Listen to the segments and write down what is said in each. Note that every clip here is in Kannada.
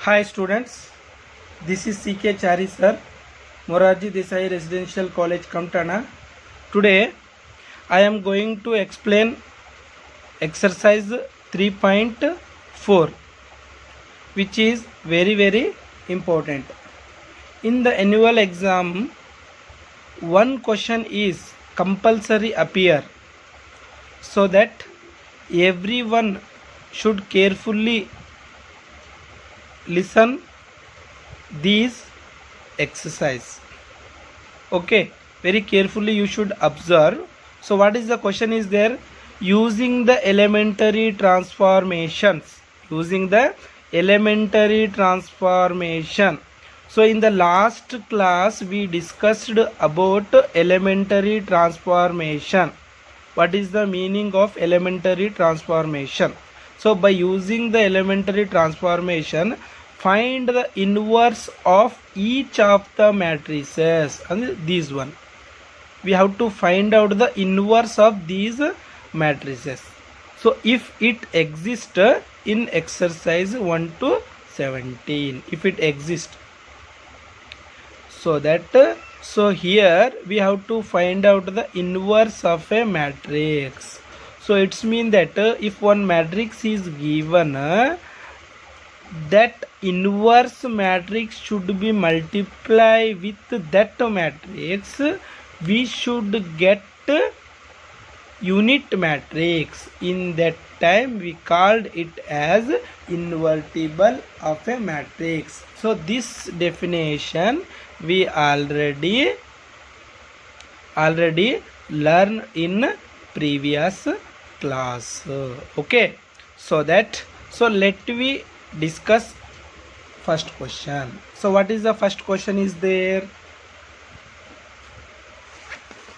Hi students, this is CK Chari sir, Morarji Desai Residential College, Kamtana. Today I am going to explain exercise 3.4, which is very important. In the annual exam, one question is compulsory appear, so that everyone should carefully listen these exercise. Okay, very carefully you should observe. So what is the question is there? Using the elementary transformations, using the elementary transformation. So in the last class we discussed about elementary transformation. What is the meaning of elementary transformation? So by using the elementary transformation, find the inverse of each of the matrices, and this one we have to find out the inverse of these matrices. So if it exists in exercise 1 to 17, if it exists, so that so here we have to find out the inverse of a matrix. So it's mean that if one matrix is given, that inverse matrix should be multiplied with that matrix. We should get unit matrix. In that time we called it as invertible of a matrix. So this definition we already learned in previous class. Okay, so let me discuss first question. So what is the first question is there?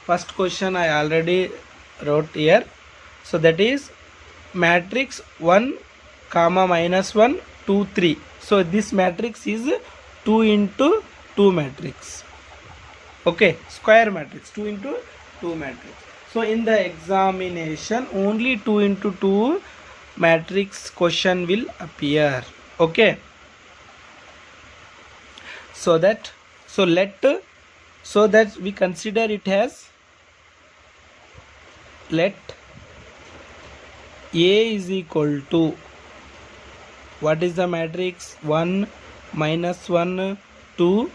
First question I already wrote here. So that is matrix 1 comma minus 1 2 3. So this matrix is 2 into 2 matrix. Okay, square matrix, 2 into 2 matrix. So in the examination only 2 into 2 matrix question will appear. Okay, so that we consider it as, let A is equal to, what is the matrix? 1 minus 1 2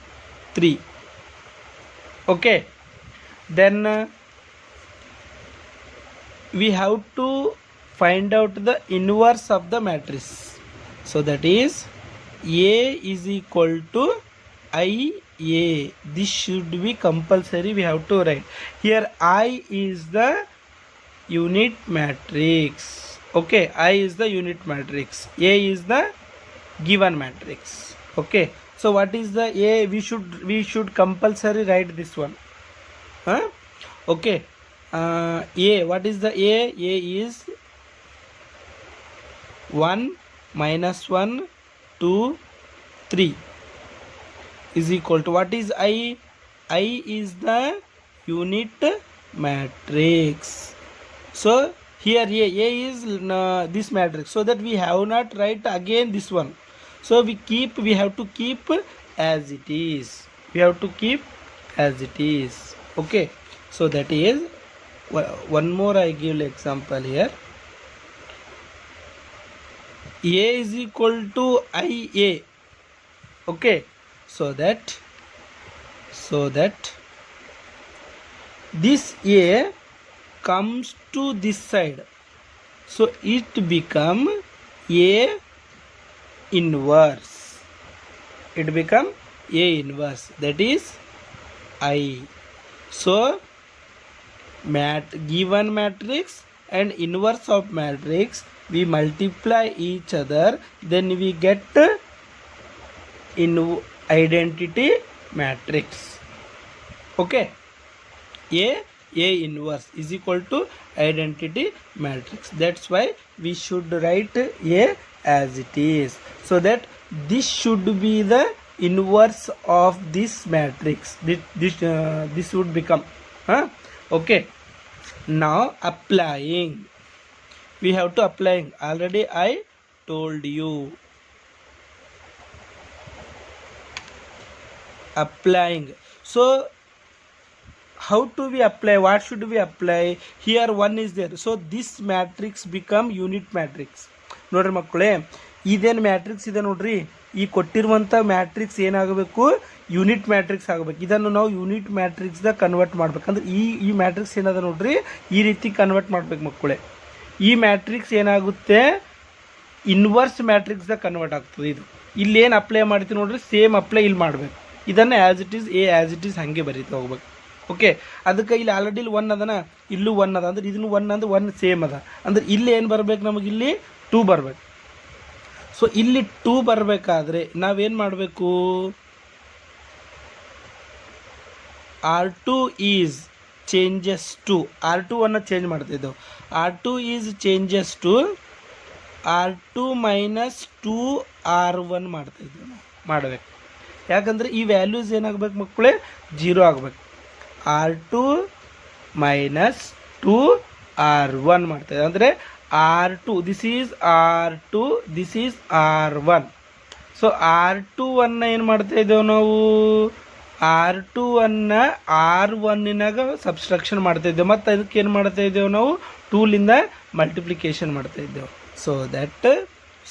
3. Okay, then we have to find out the inverse of the matrix. So that is A is equal to IA. This should be compulsory, we have to write here. I is the unit matrix. Okay, I is the unit matrix, A is the given matrix. Okay, so what is the A? We should compulsory write this one. Okay, A, what is the A? A is 1 minus 1 2 3 is equal to, what is I? I is the unit matrix. So here A is this matrix, so that we have not write again this one. So we have to keep as it is. We have to keep as it is. Okay, so that is one more. I give example here. A is equal to IA. Okay, so that this A comes to this side, so it become A inverse. It become A inverse, that is I. So given matrix and inverse of matrix, we multiply each other, then we get in identity matrix. Okay, A inverse is equal to identity matrix. That's why we should write A as it is, so that this should be the inverse of this matrix. This would become okay. Now applying, we have to applying. Already I told you. applying. So how to we apply, what should we apply? Here 1 is there, so this matrix become unit matrix. ನೋಡ್ರಿ ಮಕ್ಕಳೇ, ಇದೇನು ಮ್ಯಾಟ್ರಿಕ್ಸ್ ಇದೆ ನೋಡ್ರಿ, ಈ ಕೊಟ್ಟಿರುವಂಥ ಮ್ಯಾಟ್ರಿಕ್ಸ್ ಏನಾಗಬೇಕು, ಯೂನಿಟ್ ಮ್ಯಾಟ್ರಿಕ್ಸ್ ಆಗಬೇಕು. ಇದನ್ನು ನಾವು ಯೂನಿಟ್ ಮ್ಯಾಟ್ರಿಕ್ಸ್ದಾಗ ಕನ್ವರ್ಟ್ ಮಾಡ್ಬೇಕಂದ್ರೆ ಈ ಮ್ಯಾಟ್ರಿಕ್ಸ್ ಏನದ ನೋಡ್ರಿ, ಈ ರೀತಿ ಕನ್ವರ್ಟ್ ಮಾಡ್ಬೇಕು ಮಕ್ಕಳೇ. ಈ ಮ್ಯಾಟ್ರಿಕ್ಸ್ ಏನಾಗುತ್ತೆ, ಇನ್ವರ್ಸ್ ಮ್ಯಾಟ್ರಿಕ್ಸ್ದಾಗ ಕನ್ವರ್ಟ್ ಆಗ್ತದೆ. ಇದು ಇಲ್ಲೇನು ಅಪ್ಲೈ ಮಾಡ್ತೀವಿ ನೋಡ್ರಿ, ಸೇಮ್ ಅಪ್ಲೈ ಇಲ್ಲಿ ಮಾಡಬೇಕು. ಇದನ್ನು as it is as it is ಹಾಗೆ ಬರೀತಾ ಹೋಗ್ಬೇಕು. ಓಕೆ, ಅದಕ್ಕೆ ಇಲ್ಲಿ ಆಲ್ರೆಡಿ ಇಲ್ಲಿ 1 ಅದನ, ಇಲ್ಲೂ 1 ಅದ, ಅಂದ್ರೆ ಇದನ್ನು 1 ಅಂದ್ರೆ 1 ಸೇಮ್ ಅದ, ಅಂದ್ರೆ ಇಲ್ಲಿ ಏನು ಬರಬೇಕು, ನಮಗೆ ಇಲ್ಲಿ 2 ಬರಬೇಕು. ಸೊ ಇಲ್ಲಿ 2 ಬರಬೇಕಾದ್ರೆ ನಾವೇನು ಮಾಡಬೇಕು, R2 is changes to, R2 ಅನ್ನು ಚೇಂಜ್ ಮಾಡ್ತಿದ್ದೆವು, R2 is changes to R2 minus 2R1 ಮಾಡ್ತಾಯಿದ್ದೆವು ನಾವು, ಮಾಡಬೇಕು. ಯಾಕಂದರೆ ಈ ವ್ಯಾಲ್ಯೂಸ್ ಏನಾಗಬೇಕು ಮಕ್ಕಳೇ, 0 ಆಗಬೇಕು. R2 ಮೈನಸ್ 2R1 ಮಾಡ್ತಾಯಿದೆ, ಅಂದರೆ R2 this is R2, this is R1. So R2 ಅನ್ನು ಏನು ಮಾಡ್ತಾ ಇದ್ದೇವೆ ನಾವು, R2 ಅನ್ನು R1ನಾಗ ಸಬ್ಸ್ಟ್ರಕ್ಷನ್ ಮಾಡ್ತಾ ಇದ್ದೇವೆ, ಮತ್ತು ಅದಕ್ಕೆ ಏನು ಮಾಡ್ತಾ ಇದ್ದೇವೆ ನಾವು, 2ಲಿಂದ ಮಲ್ಟಿಪ್ಲಿಕೇಶನ್ ಮಾಡ್ತಾ ಇದ್ದೇವೆ.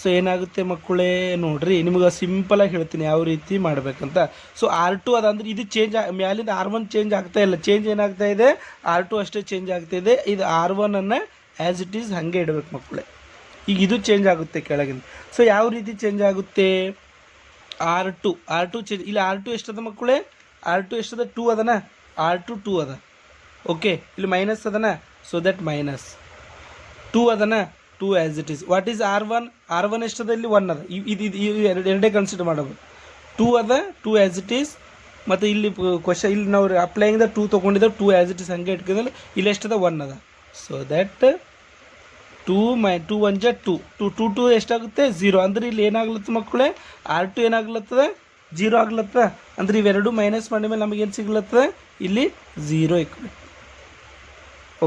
ಸೊ ಏನಾಗುತ್ತೆ ಮಕ್ಕಳೇ ನೋಡ್ರಿ, ನಿಮ್ಗೆ ಸಿಂಪಲಾಗಿ ಹೇಳ್ತೀನಿ ಯಾವ ರೀತಿ ಮಾಡಬೇಕಂತ. ಸೊ R2 ಅದ, ಅಂದ್ರೆ ಇದು ಚೇಂಜ್, ಮ್ಯಾಲಿಂದ R1 ಚೇಂಜ್ ಆಗ್ತಾ ಇಲ್ಲ, ಚೇಂಜ್ ಏನಾಗ್ತಾ ಇದೆ, R2 ಅಷ್ಟೇ ಚೇಂಜ್ ಆಗ್ತಾ ಇದೆ. ಇದು R1 ಅನ್ನು ಆ್ಯಸ್ ಇಟ್ ಈಸ್ ಹಾಗೆ ಇಡಬೇಕು ಮಕ್ಕಳೇ. ಈಗ ಇದು ಚೇಂಜ್ ಆಗುತ್ತೆ ಕೆಳಗಿಂದ. ಸೊ ಯಾವ ರೀತಿ ಚೇಂಜ್ ಆಗುತ್ತೆ, R2 ಚೇಂಜ್, ಇಲ್ಲಿ R2 ಎಷ್ಟದ ಮಕ್ಕಳೇ, R2 ಎಷ್ಟದ, 2 ಅದನ, R2 2 ಅದ. ಓಕೆ, ಇಲ್ಲಿ ಮೈನಸ್ ಅದನ, ಸೊ ದಟ್ ಮೈನಸ್ 2 ಅದನ, 2 as it is. What is R1 ಎಷ್ಟದ, ಇಲ್ಲಿ 1 ಅದ. ಇದು ಎರಡೇ ಕನ್ಸಿಡರ್ ಮಾಡಬೇಕು. 2 ಅದ, 2 ಆ್ಯಸ್ ಇಟ್ ಈಸ್. ಮತ್ತು ಇಲ್ಲಿ ಕ್ವಶನ್, ಇಲ್ಲಿ ನಾವು ಅಪ್ಲೈಯಿಂದ 2 ತೊಗೊಂಡಿದ್ದೇವೆ, 2 ಆ್ಯಸ್ ಇಟ್ ಈಸ್ ಹಂಗೆ ಇಟ್ಕೊಂಡಿಲ್ಲ. ಇಲ್ಲಿ ಎಷ್ಟದ, 1 ಅದ. ಸೊ ದ್ಯಾಟ್ 2 1 ಜ 2 ಎಷ್ಟಾಗುತ್ತೆ, 0. ಅಂದ್ರೆ ಇಲ್ಲಿ ಏನಾಗ್ಲತ್ತ ಮಕ್ಕಳೇ, R2 ಏನಾಗ್ಲತ್ತದ, 0 ಆಗ್ಲತ್ತ. ಅಂದ್ರೆ ಇವೆರಡು ಮೈನಸ್ ಮಾಡಿದ ಮೇಲೆ ನಮಗೇನು ಸಿಗ್ಲತ್ತದ, ಇಲ್ಲಿ 0 ಇಕ್ಬೇಕು.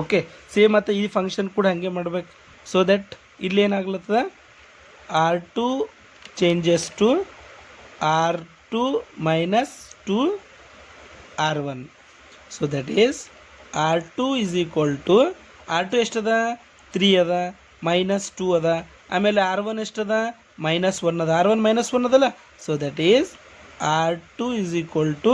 ಓಕೆ, ಸೇಮ್ ಮತ್ತು ಈ ಫಂಕ್ಷನ್ ಕೂಡ ಹಾಗೆ ಮಾಡ್ಬೇಕು. ಸೊ ದಟ್ ಇಲ್ಲಿ ಏನಾಗ್ಲತ್ತದ, R2 changes to R2 minus 2R1. So that is R2 is equal to, R2 ಎಷ್ಟದ, 3 ಅದ, ಮೈನಸ್ 2 ಅದ. ಆಮೇಲೆ R1 ಎಷ್ಟದ, ಮೈನಸ್ 1 ಅದ. R1 ಮೈನಸ್ 1 ಅದಲ್ಲ. So that is R2 is equal to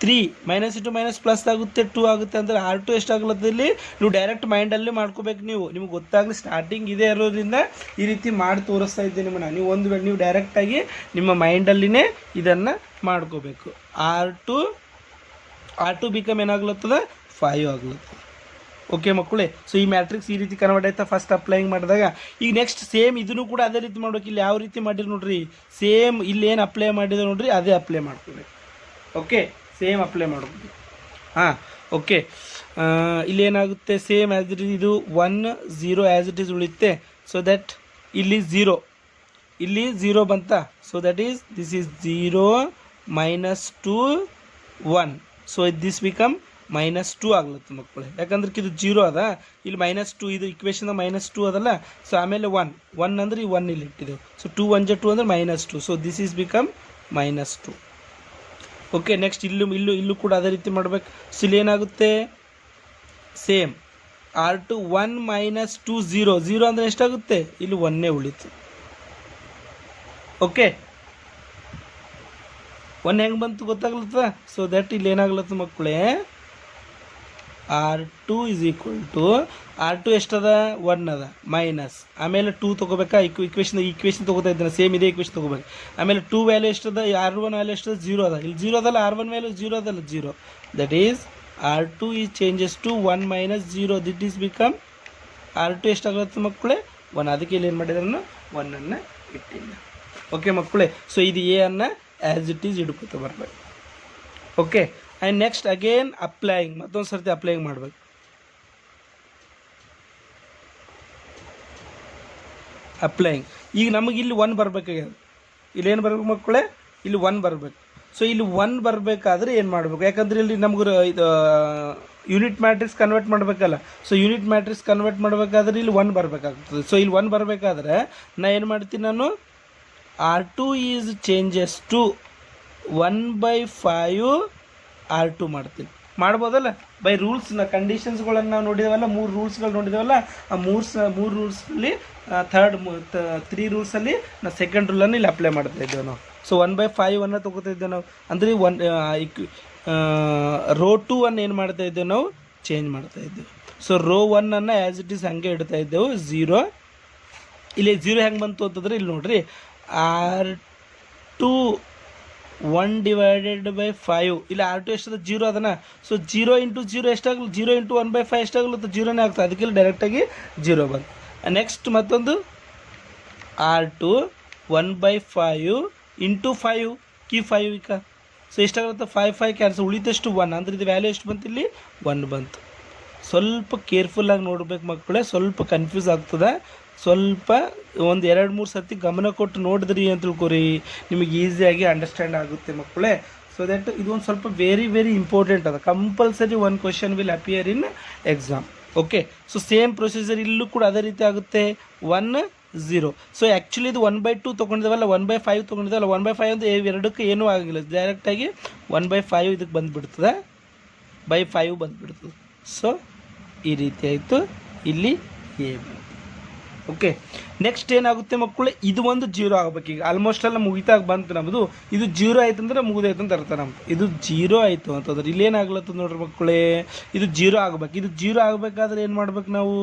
3 minus into minus plus ಆಗುತ್ತೆ, 2 ಆಗುತ್ತೆ. ಅಂದರೆ R2 ಎಷ್ಟಾಗ್ಲತ್ತ, ಇಲ್ಲಿ ನೀವು ಡೈರೆಕ್ಟ್ ಮೈಂಡಲ್ಲಿ ಮಾಡ್ಕೋಬೇಕು. ನಿಮ್ಗೆ ಗೊತ್ತಾಗಲಿ, ಸ್ಟಾರ್ಟಿಂಗ್ ಇದೇ ಇರೋದ್ರಿಂದ ಈ ರೀತಿ ಮಾಡಿ ತೋರಿಸ್ತಾ ಇದ್ದೀನಿ ನಿಮ್ಮನ್ನ. ನೀವು ಒಂದು ವೇಳೆ ನೀವು ಡೈರೆಕ್ಟಾಗಿ ನಿಮ್ಮ ಮೈಂಡಲ್ಲಿನೇ ಇದನ್ನು ಮಾಡ್ಕೋಬೇಕು. R2 ಬಿಕಮ್ ಏನಾಗ್ಲತ್ತದ, 5 ಆಗ್ಲತ್ತದ. ಓಕೆ ಮಕ್ಕಳೇ, ಸೊ ಈ ಮ್ಯಾಟ್ರಿಕ್ಸ್ ಈ ರೀತಿ ಕನ್ವರ್ಟ್ ಆಯ್ತಾ ಫಸ್ಟ್ ಅಪ್ಲೈಯಿಂಗ್ ಮಾಡಿದಾಗ. ಈಗ ನೆಕ್ಸ್ಟ್ ಸೇಮ್ ಇದನ್ನು ಕೂಡ ಅದೇ ರೀತಿ ಮಾಡ್ಬೇಕು. ಇಲ್ಲಿ ಯಾವ ರೀತಿ ಮಾಡಿರಿ ನೋಡ್ರಿ, ಸೇಮ್ ಇಲ್ಲಿ ಏನು ಅಪ್ಲೈ ಮಾಡಿದ್ರೆ ನೋಡ್ರಿ ಅದೇ ಅಪ್ಲೈ ಮಾಡ್ಕೋಬೇಕು. ಓಕೆ, ಸೇಮ್ ಅಪ್ಲೈ ಮಾಡ್ಕೋಬೇಕು. ಹಾಂ, ಓಕೆ, ಇಲ್ಲಿ ಏನಾಗುತ್ತೆ, ಸೇಮ್ ಆ್ಯಸ್ ಇಟ್ ಈಸ್, ಇದು 1 0 ಆ್ಯಸ್ ಇಟ್ ಈಸ್ ಉಳಿಯುತ್ತೆ. ಸೊ ದಟ್ ಇಲ್ಲಿ 0, ಇಲ್ಲಿ 0 ಬಂತ. So that is this is 0 minus 2 1. So this become minus 2 ಆಗ್ಲತ್ತೆ ಮಕ್ಕಳೇ. ಯಾಕಂದ್ರೆ ಇದು 0 ಅದ, ಇಲ್ಲಿ ಮೈನಸ್ 2, ಇದು ಇಕ್ವೇಷನ್ ಮೈನಸ್ 2 ಅದಲ್ಲ. ಸೊ ಆಮೇಲೆ 1 ಅಂದ್ರೆ ಈ 1 ಇಲ್ಲಿ ಇಟ್ಟಿದ್ದೆವು. ಸೊ 2 1 ಜ 2 ಅಂದ್ರೆ minus 2. So this is become minus 2. Okay, next ಇಲ್ಲೂ ಕೂಡ ಅದೇ ರೀತಿ ಮಾಡ್ಬೇಕು. ಸೊ ಇಲ್ಲಿ ಏನಾಗುತ್ತೆ, ಸೇಮ್ R2 1 ಮೈನಸ್ 2 0 ಅಂದರೆ ಎಷ್ಟಾಗುತ್ತೆ, ಇಲ್ಲಿ 1 ಉಳಿತು. ಓಕೆ, 1 ಹೆಂಗೆ ಬಂತು ಗೊತ್ತಾಗ್ಲತ್ತ. ಸೊ ದಟ್ ಇಲ್ಲಿ ಏನಾಗ್ಲತ್ತ ಮಕ್ಕಳೇ, R2 is equal to, R2 ಎಷ್ಟದ, 1 ಅದ, ಮೈನಸ್ ಆಮೇಲೆ 2 ತೊಗೋಬೇಕಾ, ಈಕ್ವೇಷನ್ ತೊಗೋತಾ ಇದ್ದಾನೆ, ಸೇಮ್ ಇದೇ ಈಕ್ವೇಷನ್ ತೊಗೋಬೇಕು. ಆಮೇಲೆ 2 ವ್ಯಾಲ್ಯೂ ಎಷ್ಟದ, R1 ವ್ಯಾಲ್ಯೂ ಎಷ್ಟದ, 0 ಅದ. ಇಲ್ಲಿ 0 ಅದಲ್ಲ, R1 ವ್ಯಾಲ್ಯೂ 0 ಅದಲ್ಲ, 0. That is R2 is changes to 1 minus 0. That is become R2 ಎಷ್ಟಾಗುತ್ತೆ ಮಕ್ಕಳೇ, 1. ಅದಕ್ಕೆ ಇಲ್ಲಿ ಏನು ಮಾಡಿದ್ರು, 1 ಅನ್ನು ಇಟ್ಟಿಲ್ಲ. ಓಕೆ ಮಕ್ಕಳೇ, ಸೊ ಇದು ಎ ಅನ್ನು ಆ್ಯಸ್ ಇಟ್ ಈಸ್ ಹಿಡ್ಕೊತ ಬರಬೇಕು. Okay, and next again applying, ಮತ್ತೊಂದು ಸರ್ತಿ ಅಪ್ಲೈಯಿಂಗ್ ಮಾಡಬೇಕು. ಅಪ್ಲೈಯಿಂಗ್, ಈಗ ನಮಗೆ ಇಲ್ಲಿ 1 ಬರಬೇಕಾಗ್ಯದ. ಇಲ್ಲಿ ಏನು ಬರ್ಬೇಕು ಮಕ್ಕಳೇ, ಇಲ್ಲಿ 1 ಬರಬೇಕು. ಸೊ ಇಲ್ಲಿ 1 ಬರಬೇಕಾದ್ರೆ ಏನು ಮಾಡಬೇಕು, ಯಾಕಂದರೆ ಇಲ್ಲಿ ನಮ್ಗೆ ಇದು ಯೂನಿಟ್ ಮ್ಯಾಟ್ರಿಕ್ಸ್ ಕನ್ವರ್ಟ್ ಮಾಡಬೇಕಲ್ಲ. ಸೊ ಯೂನಿಟ್ ಮ್ಯಾಟ್ರಿಕ್ಸ್ ಕನ್ವರ್ಟ್ ಮಾಡಬೇಕಾದ್ರೆ ಇಲ್ಲಿ 1 ಬರಬೇಕಾಗ್ತದೆ. ಸೊ ಇಲ್ಲಿ 1 ಬರಬೇಕಾದ್ರೆ ನಾ ಏನು ಮಾಡ್ತೀನಿ, ನಾನು R2 is changes to 1/5 R2 ಮಾಡ್ತೀನಿ. ಮಾಡ್ಬೋದಲ್ಲ ಬೈ ರೂಲ್ಸ್ನ ಕಂಡೀಷನ್ಸ್ಗಳನ್ನು ನಾವು ನೋಡಿದೇವಲ್ಲ, 3 ರೂಲ್ಸ್ಗಳು ನೋಡಿದೇವಲ್ಲ. ಆ ಮೂರು ರೂಲ್ಸಲ್ಲಿ ತ್ರೀ ರೂಲ್ಸಲ್ಲಿ ನಾವು ಸೆಕೆಂಡ್ ರೂಲನ್ನು ಇಲ್ಲಿ ಅಪ್ಲೈ ಮಾಡ್ತಾ ಇದ್ದೇವೆ ನಾವು. ಸೊ 1/5 ಅನ್ನು ತೊಗೋತಾ ಇದ್ದೇವೆ ನಾವು. ಅಂದರೆ ರೋ 2 ಅನ್ನು ಏನು ಮಾಡ್ತಾ ಇದ್ದೇವೆ ನಾವು, ಚೇಂಜ್ ಮಾಡ್ತಾ ಇದ್ದೇವೆ. ಸೊ ರೋ 1 ಅನ್ನು ಆ್ಯಸ್ ಇಟ್ ಈಸ್ ಹಾಗೆ ಇಡ್ತಾ ಇದ್ದೆವು 0. ಇಲ್ಲಿ 0 ಹೆಂಗೆ ಬಂತು ಅಂತಂದ್ರೆ ಇಲ್ಲಿ ನೋಡ್ರಿ, R2 1/5 ಇಲ್ಲಿ R2 ಎಷ್ಟದ 0 ಅದನ್ನ. ಸೊ 0 × 0 ಎಷ್ಟಾಗಲ್ಲ, 0 × 1/5 ಎಷ್ಟಾಗಲ್ಲ, 0ನೇ ಆಗ್ತದೆ. ಅದಕ್ಕೆ ಇಲ್ಲಿ ಡೈರೆಕ್ಟಾಗಿ 0 ಬಂತು. ನೆಕ್ಸ್ಟ್ ಮತ್ತೊಂದು R2 1/5 × 5 ಕಿ 5 ಈಗ. ಸೊ ಎಷ್ಟಾಗುತ್ತೆ, 5 ಕ್ಯಾನ್ಸಲ್, ಉಳಿದಷ್ಟು 1. ಅಂದರೆ ಇದು ವ್ಯಾಲ್ಯೂ ಎಷ್ಟು ಬಂತು, ಇಲ್ಲಿ 1 ಬಂತು. ಸ್ವಲ್ಪ ಕೇರ್ಫುಲ್ಲಾಗಿ ನೋಡ್ಬೇಕು ಮಕ್ಕಳೇ, ಸ್ವಲ್ಪ ಕನ್ಫ್ಯೂಸ್ ಆಗ್ತದೆ. ಸ್ವಲ್ಪ ಒಂದು 2-3 ಸರ್ತಿ ಗಮನ ಕೊಟ್ಟು ನೋಡಿದ್ರಿ ಅಂತ ತಿಳ್ಕೊರಿ, ನಿಮಗೆ ಈಸಿಯಾಗಿ ಅಂಡರ್ಸ್ಟ್ಯಾಂಡ್ ಆಗುತ್ತೆ ಮಕ್ಕಳೇ. ಸೊ ದಟ್ ಇದು ಒಂದು ಸ್ವಲ್ಪ ವೆರಿ ವೆರಿ ಇಂಪಾರ್ಟೆಂಟ್ ಅದ. Compulsory 1 question will appear in exam. Okay, so same procedure ಇಲ್ಲೂ ಕೂಡ ಅದೇ ರೀತಿ ಆಗುತ್ತೆ. 1 0. ಸೊ ಆ್ಯಕ್ಚುಲಿ ಇದು 1/2 ತೊಗೊಂಡಿದ್ದೇವಲ್ಲ, 1/5 ತೊಗೊಂಡಿದ್ದೇವಲ್ಲ. 1/5 ಅಂದರೆ ಎರಡಕ್ಕೆ ಏನೂ ಆಗಿಲ್ಲ, ಡೈರೆಕ್ಟಾಗಿ 1/5 ಇದಕ್ಕೆ ಬಂದುಬಿಡ್ತದೆ, ಬೈ 5 ಬಂದುಬಿಡ್ತದೆ. ಸೊ ಈ ರೀತಿ ಆಯಿತು, ಇಲ್ಲಿ ಎ. ಓಕೆ, ನೆಕ್ಸ್ಟ್ ಏನಾಗುತ್ತೆ ಮಕ್ಕಳು, ಇದು ಒಂದು 0 ಆಗಬೇಕು. ಈಗ ಆಲ್ಮೋಸ್ಟ್ ಎಲ್ಲ ಮುಗಿತಾಗ ಬಂತು ನಮ್ಮದು. ಇದು 0 ಆಯ್ತು ಅಂದ್ರೆ ಮುಗಿದೈತೆ ಅಂತ ಅರ್ಥ ನಮ್ದು. ಇದು 0 ಆಯಿತು ಅಂತಂದ್ರೆ ಇಲ್ಲಿ ಏನಾಗ್ಲತ್ತದ ನೋಡ್ರಿ ಮಕ್ಕಳೇ, ಇದು 0 ಆಗ್ಬೇಕು. ಇದು 0 ಆಗಬೇಕಾದ್ರೆ ಏನು ಮಾಡ್ಬೇಕು ನಾವು,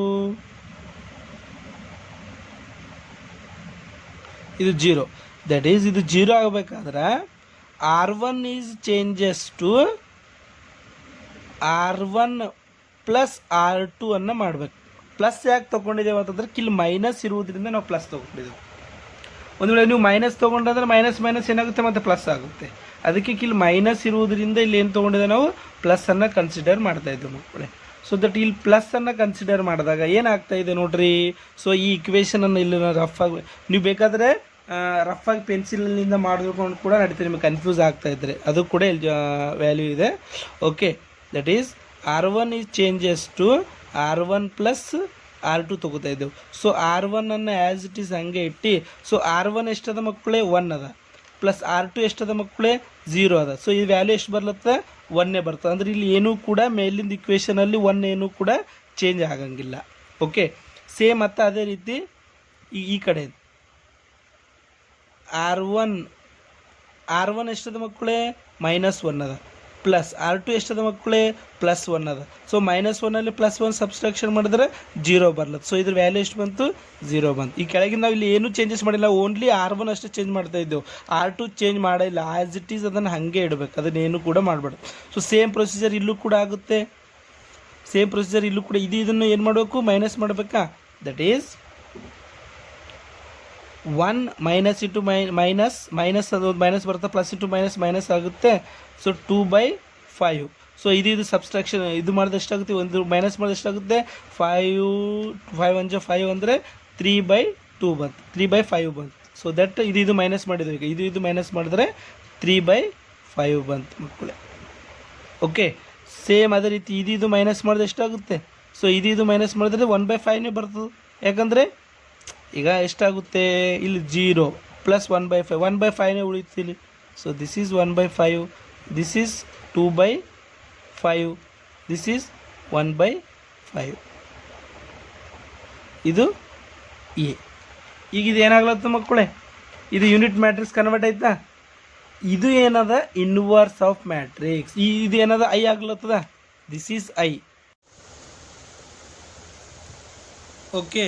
ಇದು 0, ದಟ್ ಈಸ್ ಇದು 0 ಆಗಬೇಕಾದ್ರೆ R1 is changes to R1 + R2 ಅನ್ನು ಮಾಡಬೇಕು. ಪ್ಲಸ್ ಯಾಕೆ ತೊಗೊಂಡಿದ್ದೇವೆ ಅಂತಂದ್ರೆ ಕಿಲ್ ಮೈನಸ್ ಇರುವುದರಿಂದ ನಾವು ಪ್ಲಸ್ ತೊಗೊಂಡಿದ್ದೇವೆ. ಒಂದು ವೇಳೆ ನೀವು ಮೈನಸ್ ತೊಗೊಂಡ್ರೆ ಮೈನಸ್ ಏನಾಗುತ್ತೆ, ಮತ್ತು ಪ್ಲಸ್ ಆಗುತ್ತೆ. ಅದಕ್ಕೆ ಕಿಲ್ ಮೈನಸ್ ಇರುವುದರಿಂದ ಇಲ್ಲಿ ಏನು ತೊಗೊಂಡಿದ್ದೇವೆ ನಾವು, ಪ್ಲಸ್ಸನ್ನು ಕನ್ಸಿಡರ್ ಮಾಡ್ತಾ ಇದ್ದೇವೆ ಮಕ್ಕಳೇ. ಸೊ ದಟ್ ಇಲ್ಲಿ ಪ್ಲಸ್ಸನ್ನು ಕನ್ಸಿಡರ್ ಮಾಡಿದಾಗ ಏನಾಗ್ತಾ ಇದೆ ನೋಡ್ರಿ. ಸೊ ಈ ಇಕ್ವೇಷನನ್ನು ಇಲ್ಲಿ ರಫ್ ಆಗಿ ನೀವು ಬೇಕಾದರೆ ರಫಾಗಿ ಪೆನ್ಸಿಲಿನಿಂದ ಮಾಡಿಕೊಂಡು ಕೂಡ ನಡೀತದೆ. ನಿಮಗೆ ಕನ್ಫ್ಯೂಸ್ ಆಗ್ತಾ ಇದ್ದರೆ ಅದು ಕೂಡ ಇಲ್ಲಿ ವ್ಯಾಲ್ಯೂ ಇದೆ. Okay, that is R1 is changes to R1 + R2 ತೊಗೋತಾ ಇದ್ದೆವು. ಸೊ R1 ಅನ್ನು ಆ್ಯಸ್ ಇಟ್ ಈಸ್ ಹಂಗೆ ಇಟ್ಟು, ಸೊ R1 ಎಷ್ಟದ ಮಕ್ಕಳೇ, 1 ಅದ, ಪ್ಲಸ್ R2 ಎಷ್ಟದ ಮಕ್ಕಳೇ, 0 ಅದ. ಸೊ ಈ ವ್ಯಾಲ್ಯೂ ಎಷ್ಟು ಬರ್ಲತ್ತೆ, 1 ಬರ್ತದೆ. ಅಂದರೆ ಇಲ್ಲಿ ಏನೂ ಕೂಡ ಮೇಲಿಂದ ಇಕ್ವೇಷನಲ್ಲಿ 1 ಏನೂ ಕೂಡ ಚೇಂಜ್ ಆಗಂಗಿಲ್ಲ. ಓಕೆ, ಸೇಮ್ ಮತ್ತು ಅದೇ ರೀತಿ ಈ ಕಡೆ R1 ಎಷ್ಟದ ಮಕ್ಕಳೇ, -1 ಅದ, ಪ್ಲಸ್ R2 ಎಷ್ಟದ ಮಕ್ಕಳೇ, +1 ಅದ. ಸೊ -1 +1 ಸಬ್ಸ್ಟ್ರಾಕ್ಷನ್ ಮಾಡಿದ್ರೆ 0 ಬರ್ಲತ್ತು. ಸೊ ಇದ್ರ ವ್ಯಾಲ್ಯೂ ಎಷ್ಟು ಬಂತು, 0 ಬಂತು. ಈ ಕೆಳಗೆ ನಾವು ಇಲ್ಲಿ ಏನೂ ಚೇಂಜಸ್ ಮಾಡಿಲ್ಲ, ಓನ್ಲಿ R1 ಅಷ್ಟೇ ಚೇಂಜ್ ಮಾಡ್ತಾ ಇದ್ದೆವು. R2 ಚೇಂಜ್ ಮಾಡಿಲ್ಲ, ಆ್ಯಸ್ ಇಟ್ ಈಸ್ ಅದನ್ನು ಹಾಗೆ ಇಡಬೇಕು, ಅದನ್ನೇನು ಕೂಡ ಮಾಡಬೇಡ. ಸೊ ಸೇಮ್ ಪ್ರೊಸೀಜರ್ ಇಲ್ಲೂ ಕೂಡ ಆಗುತ್ತೆ. ಸೇಮ್ ಪ್ರೊಸೀಜರ್ ಇಲ್ಲೂ ಕೂಡ ಇದನ್ನು ಏನು ಮಾಡಬೇಕು, ಮೈನಸ್ ಮಾಡಬೇಕಾ. That is 1 minus into minus ಅದು ಮೈನಸ್ ಬರುತ್ತೆ, ಪ್ಲಸ್ ಇಂಟು ಮೈನಸ್ ಆಗುತ್ತೆ. ಸೊ 2/5. ಸೊ ಇದು ಸಬ್ಸ್ಟ್ರಾಕ್ಷನ್ ಇದು ಮಾಡಿದ್ರೆ ಎಷ್ಟಾಗುತ್ತೆ, ಒಂದು ಮೈನಸ್ ಮಾಡಿದ್ರೆ ಎಷ್ಟಾಗುತ್ತೆ, 5 5 ಅಂದರೆ 3/2 ಬಂತು, 3/5 ಬಂತು. ಸೊ ದಟ್ ಇದು ಮೈನಸ್ ಮಾಡಿದ್ವಿ. ಈಗ ಇದು ಮೈನಸ್ ಮಾಡಿದ್ರೆ 3/5 ಬಂತು ಮಕ್ಕಳೇ. ಓಕೆ, ಸೇಮ್ ಅದೇ ರೀತಿ ಇದು ಮೈನಸ್ ಮಾಡಿದ್ರೆ ಎಷ್ಟಾಗುತ್ತೆ. ಸೊ ಇದು ಮೈನಸ್ ಮಾಡಿದ್ರೆ 1/5ನೇ ಬರ್ತದೆ. ಯಾಕಂದರೆ ಈಗ ಎಷ್ಟಾಗುತ್ತೆ, ಇಲ್ಲಿ 0 + 1/5, 1/5ನೇ ಉಳಿತು ಇಲ್ಲಿ. So this is 1/5, this is 2/5, this is 1/5. ಇದು ಎ. ಈಗ ಇದು ಏನಾಗ್ಲತ್ತ ಮಕ್ಕಳೇ, ಇದು ಯೂನಿಟ್ ಮ್ಯಾಟ್ರಿಕ್ಸ್ ಕನ್ವರ್ಟ್ ಆಯ್ತಾ. ಇದು ಏನದ, ಇನ್ವರ್ಸ್ ಆಫ್ ಮ್ಯಾಟ್ರಿಕ್ಸ್. ಇದು ಏನದ, ಐ ಆಗ್ಲತ್ತದ, this is I. Okay,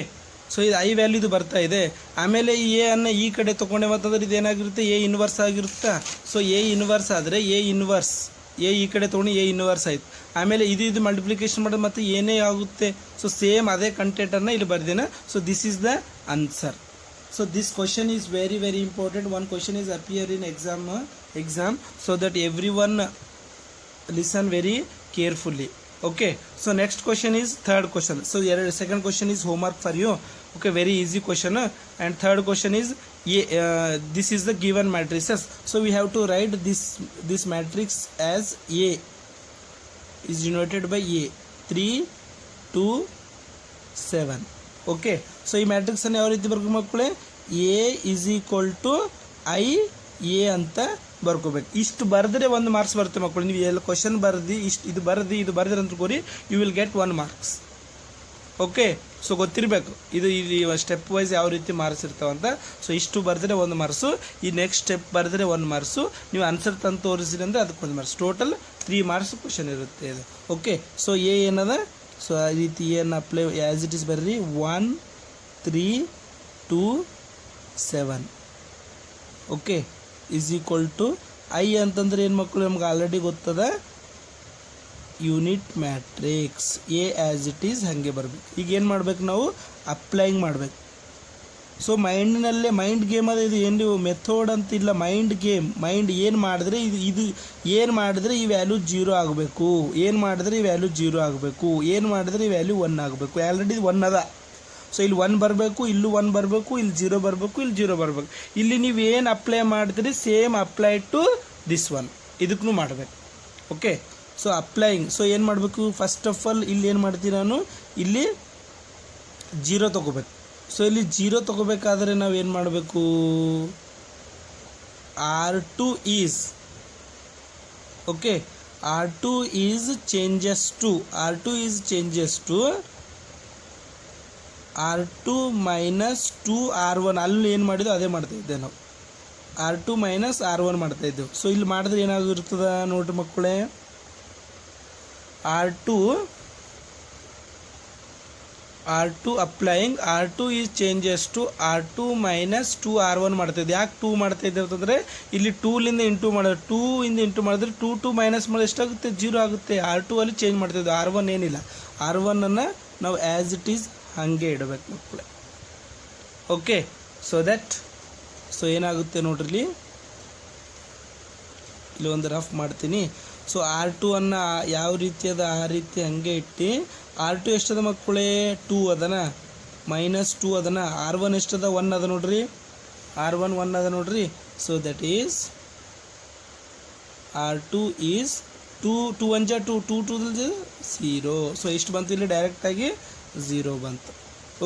so ಇದು ಐ ವ್ಯಾಲ್ಯೂ ಇದು ಬರ್ತಾ ಇದೆ. ಆಮೇಲೆ ಈ ಎ ಅನ್ನು ಈ ಕಡೆ ತೊಗೊಂಡೆ ಅಂತಂದ್ರೆ ಇದು ಏನಾಗಿರುತ್ತೆ, ಎ ಇನ್ವರ್ಸ್ ಆಗಿರುತ್ತಾ. ಸೊ ಎ ಇನ್ವರ್ಸ್ ಆದರೆ ಎ ಈ ಕಡೆ ತೊಗೊಂಡು ಎ ಇನ್ವರ್ಸ್ ಆಯಿತು. ಆಮೇಲೆ ಇದು ಮಲ್ಟಿಪ್ಲಿಕೇಶನ್ ಮಾಡೋದು ಮತ್ತು ಏನೇ ಆಗುತ್ತೆ. ಸೊ ಸೇಮ್ ಅದೇ ಕಂಟೆಂಟನ್ನು ಇಲ್ಲಿ ಬರ್ದೇನೆ. So this is the answer. So this question is very very important. One question is appear in exam so that everyone listen very carefully. Okay, so next question is third question. So second question is homework for you. Okay, very easy question. And third question is this is the given matrices. So we have to write this matrix as A is denoted by A 3 2 7. Okay, so ಈ ಮ್ಯಾಟ್ರಿಕ್ಸ್ ಅನ್ನು ಯಾವ ರೀತಿ ಬರಬೇಕು ಮಕ್ಕಳೇ, A is equal to I A ಅಂತ ಬರ್ಕೋಬೇಕು. ಇಷ್ಟು ಬರೆದ್ರೆ 1 ಮಾರ್ಕ್ಸ್ ಬರುತ್ತೆ ಮಕ್ಕಳು. ನೀವು ಎಲ್ಲ ಕ್ವಶನ್ ಬರೆದು ಇದು ಬರೆದ್ರೆ ಅಂತ ಕೋರಿ you will get 1 marks. Okay, so ಗೊತ್ತಿರಬೇಕು ಇದು ಇಲ್ಲಿ ಸ್ಟೆಪ್ ವೈಸ್ ಯಾವ ರೀತಿ ಮಾರ್ಕ್ಸ್ ಇರ್ತಾವಂತ. ಸೊ ಇಷ್ಟು ಬರೆದ್ರೆ 1 ಮಾರ್ಕ್ಸು, ಈ ನೆಕ್ಸ್ಟ್ ಸ್ಟೆಪ್ ಬರೆದ್ರೆ 1 ಮಾರ್ಕ್ಸು, ನೀವು ಆನ್ಸರ್ ತಂದು ತೋರಿಸಿರಿ ಅಂದರೆ ಅದಕ್ಕೆ 1 ಮಾರ್ಕ್ಸ್, ಟೋಟಲ್ 3 ಮಾರ್ಕ್ಸ್ ಕ್ವಶನ್ ಇರುತ್ತೆ ಇದು. ಓಕೆ, ಸೊ ಎ ಏನದ, ಸೊ ಆ ರೀತಿ ಏನು ಅಪ್ಲೈ ಆ್ಯಸ್ ಇಟ್ ಈಸ್ ಬರ್ರಿ 1 3 2 7. Okay, is equal to I ಅಂತಂದ್ರೆ ಏನು ಮಕ್ಕಳು, ನಮ್ಗೆ ಆಲ್ರೆಡಿ ಗೊತ್ತದ unit matrix. A as it is ಹಾಗೆ ಬರಬೇಕು. ಈಗ ಏನು ಮಾಡ್ಬೇಕು ನಾವು, ಅಪ್ಲೈಯಿಂಗ್ ಮಾಡಬೇಕು. ಸೊ ಮೈಂಡ್ನಲ್ಲೇ ಮೈಂಡ್ ಗೇಮ್ ಅದ ಇದು, ಏನು ಮೆಥಡ್ ಅಂತಿಲ್ಲ, ಮೈಂಡ್ ಗೇಮ್. ಮೈಂಡ್ ಏನು ಮಾಡಿದ್ರೆ ಇದು ಏನು ಮಾಡಿದ್ರೆ ಈ ವ್ಯಾಲ್ಯೂ 0 ಆಗಬೇಕು, ಏನು ಮಾಡಿದ್ರೆ ಈ ವ್ಯಾಲ್ಯೂ 0 ಆಗಬೇಕು, ಏನು ಮಾಡಿದ್ರೆ ಈ ವ್ಯಾಲ್ಯೂ 1 ಆಗಬೇಕು. ಆಲ್ರೆಡಿ ಇದು 1 ಅದ. ಸೊ ಇಲ್ಲಿ 1 ಬರಬೇಕು, ಇಲ್ಲೂ 1 ಬರಬೇಕು, ಇಲ್ಲಿ 0 ಬರಬೇಕು, ಇಲ್ಲಿ 0 ಬರಬೇಕು. ಇಲ್ಲಿ ನೀವು ಏನು ಅಪ್ಲೈ ಮಾಡಿದ್ರಿ same apply to this one, ಇದಕ್ಕೂ ಮಾಡಬೇಕು. Okay, so applying. ಸೊ ಏನು ಮಾಡಬೇಕು, ಫಸ್ಟ್ ಆಫ್ ಆಲ್ ಇಲ್ಲಿ ಏನು ಮಾಡ್ತೀನಿ ನಾನು, ಇಲ್ಲಿ 0 ತೊಗೋಬೇಕು. ಸೊ ಇಲ್ಲಿ 0 ತೊಗೋಬೇಕಾದ್ರೆ ನಾವು ಏನು ಮಾಡಬೇಕು, R2 is okay, R2 is changes to R2 minus 2R1. ಅಲ್ಲಿ ಏನು ಮಾಡಿದ್ವು ಅದೇ ಮಾಡ್ತಾಯಿದ್ದೆ ನಾವು, R2 ಮೈನಸ್ R1 ಮಾಡ್ತಾಯಿದ್ದೆವು. ಸೊ ಇಲ್ಲಿ ಮಾಡಿದ್ರೆ ಏನಾಗಿರ್ತದ ನೋಡ್ರಿ ಮಕ್ಕಳೇ, R2 applying R2 is changes to R2 minus 2R1 ಮಾಡ್ತಾಯಿದ್ದೆ. ಯಾಕೆ 2 ಮಾಡ್ತಾಯಿದ್ದೆ ಅಂತಂದರೆ ಇಲ್ಲಿ 2ಲಿಂದ ಇಂಟು ಮಾಡಿದ್ರೆ 2 ಇಂದ ಇಂಟು ಮಾಡಿದ್ರೆ 2 ಮೈನಸ್ ಮಾಡಿದ್ರೆ ಎಷ್ಟಾಗುತ್ತೆ, 0 ಆಗುತ್ತೆ. R2 ಅಲ್ಲಿ ಚೇಂಜ್ ಮಾಡ್ತಾಯಿದ್ದೆ, R1 ಏನಿಲ್ಲ. R1 ನಾವು ಆ್ಯಸ್ ಇಟ್ ಈಸ್ ಹಾಗೆ ಇಡಬೇಕು ಮಕ್ಕಳೇ. ಓಕೆ, ಸೊ ಏನಾಗುತ್ತೆ ನೋಡ್ರಿ, ಇಲ್ಲಿ ಒಂದು ರಫ್ ಮಾಡ್ತೀನಿ. ಸೊ R2 ಯಾವ ರೀತಿ ಅದ ಆ ರೀತಿ ಹಾಗೆ ಇಟ್ಟು, R2 ಎಷ್ಟದ ಮಕ್ಕಳೇ, 2 ಅದನ, ಮೈನಸ್ 2 ಅದನ. R1 ಎಷ್ಟದ, 1 ಅದ ನೋಡ್ರಿ, R1 1 ಅದ ನೋಡ್ರಿ. So that is R2 is 2 1 2 2 2 0. So ಎಷ್ಟು ಬಂತು ಇಲ್ಲಿ, ಡೈರೆಕ್ಟಾಗಿ 0 ಬಂತು.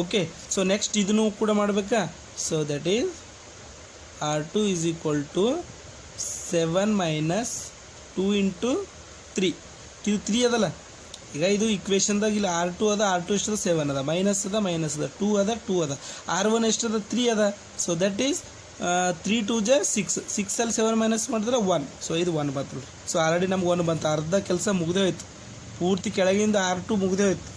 ಓಕೆ, ಸೊ ನೆಕ್ಸ್ಟ್ ಇದನ್ನು ಕೂಡ ಮಾಡಬೇಕಾ. So that is R2 is equal to 7 minus 2 into 3. ಇದು 3 ಅದಲ್ಲ. ಈಗ ಇದು ಇಕ್ವೇಷನ್ದಾಗ ಇಲ್ಲಿ R2 ಅದ, R2 ಎಷ್ಟದ 7 ಅದ, ಮೈನಸ್ ಅದ 2 ಅದ 2 ಅದ, R1 ಎಷ್ಟದ 3 ಅದ. ಸೊ ದಟ್ ಈಸ್ 3 2 6 ಅಲ್ಲಿ 7 ಮೈನಸ್ ಮಾಡಿದ್ರೆ 1. ಸೊ ಇದು 1 ಬಂತು ನೋಡ್ರಿ. ಸೊ ಆಲ್ರೆಡಿ ನಮ್ಗೆ 1 ಬಂತು, ಅರ್ಧ ಕೆಲಸ ಮುಗ್ದೇ ಹೋಯ್ತು, ಪೂರ್ತಿ ಕೆಳಗಿಂದ R2 ಮುಗ್ದೇ ಹೋಯ್ತು.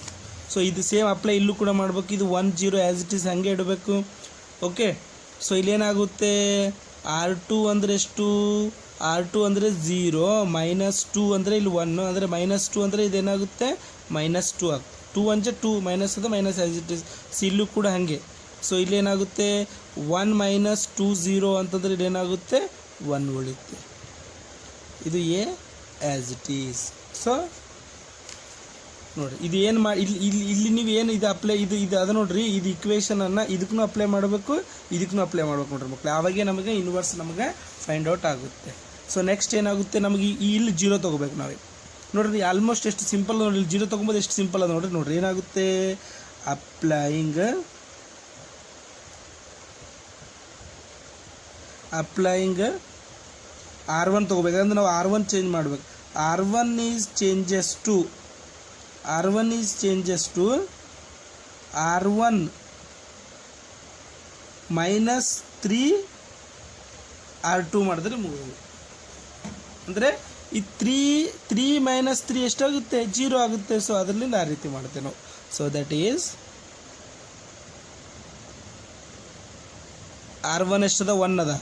ಸೊ ಇದು ಸೇಮ್ ಅಪ್ಲೈ ಇಲ್ಲೂ ಕೂಡ ಮಾಡಬೇಕು. ಇದು 1 0 ಆ್ಯಸ್ ಇಟ್ ಈಸ್ ಹಾಗೆ ಇಡಬೇಕು. ಓಕೆ, ಸೊ ಇಲ್ಲೇನಾಗುತ್ತೆ, R2 ಅಂದರೆ ಎಷ್ಟು, R2 ಅಂದರೆ 0, ಮೈನಸ್ 2 ಅಂದರೆ ಇಲ್ಲಿ 1, ಅಂದರೆ ಮೈನಸ್ 2 ಅಂದರೆ ಇದೇನಾಗುತ್ತೆ, ಮೈನಸ್ 2 ಆಗುತ್ತೆ. 2 1 2 ಮೈನಸ್ ಅದು minus as it is. So ಇಲ್ಲೂ ಕೂಡ ಹಾಗೆ. ಸೊ ಇಲ್ಲೇನಾಗುತ್ತೆ 1 ಮೈನಸ್ 2 0 ಅಂತಂದರೆ ಇಲ್ಲೇನಾಗುತ್ತೆ 1 ಉಳಿಯುತ್ತೆ. ಇದು A as it is. So ನೋಡಿರಿ, ಇದು ಏನು ಇಲ್ಲಿ ನೀವು ಏನು ಇದು ಅಪ್ಲೈ ಇದು ಅದ ನೋಡ್ರಿ, ಇದು ಇಕ್ವೇಷನನ್ನು ಇದಕ್ಕೂ ಅಪ್ಲೈ ಮಾಡಬೇಕು, ಇದಕ್ಕೂ ಅಪ್ಲೈ ಮಾಡ್ಬೇಕು ನೋಡ್ರಿ ಮಕ್ಕಳು. ಆವಾಗೇ ನಮಗೆ ಇನ್ವರ್ಸ್ ನಮಗೆ ಫೈಂಡ್ ಔಟ್ ಆಗುತ್ತೆ. ಸೊ ನೆಕ್ಸ್ಟ್ ಏನಾಗುತ್ತೆ, ನಮಗೆ ಇಲ್ಲಿ 0 ತೊಗೋಬೇಕು ನಾವೇ ನೋಡ್ರಿ. ಆಲ್ಮೋಸ್ಟ್ ಎಷ್ಟು ಸಿಂಪಲ್ ನೋಡಿ, ಇಲ್ಲಿ 0 ತೊಗೊಬೋದು ಎಷ್ಟು ಸಿಂಪಲ್ ಅದ ನೋಡ್ರಿ. ಏನಾಗುತ್ತೆ, ಅಪ್ಲೈಯಿಂಗ್ R1 ತೊಗೋಬೇಕಂದ್ರೆ ನಾವು R1 ಚೇಂಜ್ ಮಾಡ್ಬೇಕು. R1 is changes to R1 minus 3 R2 ಮಾಡಿದ್ರೆ ಮುಗಿದು. ಅಂದರೆ ಈ 3 ಮೈನಸ್ 3 ಎಷ್ಟಾಗುತ್ತೆ, 0 ಆಗುತ್ತೆ. ಸೊ ಅದರಿಂದ ಆ ರೀತಿ ಮಾಡ್ತೇವೆ ನಾವು. ಸೊ ದಟ್ ಈಸ್ R1 ಎಷ್ಟದ, 1 ಅದ,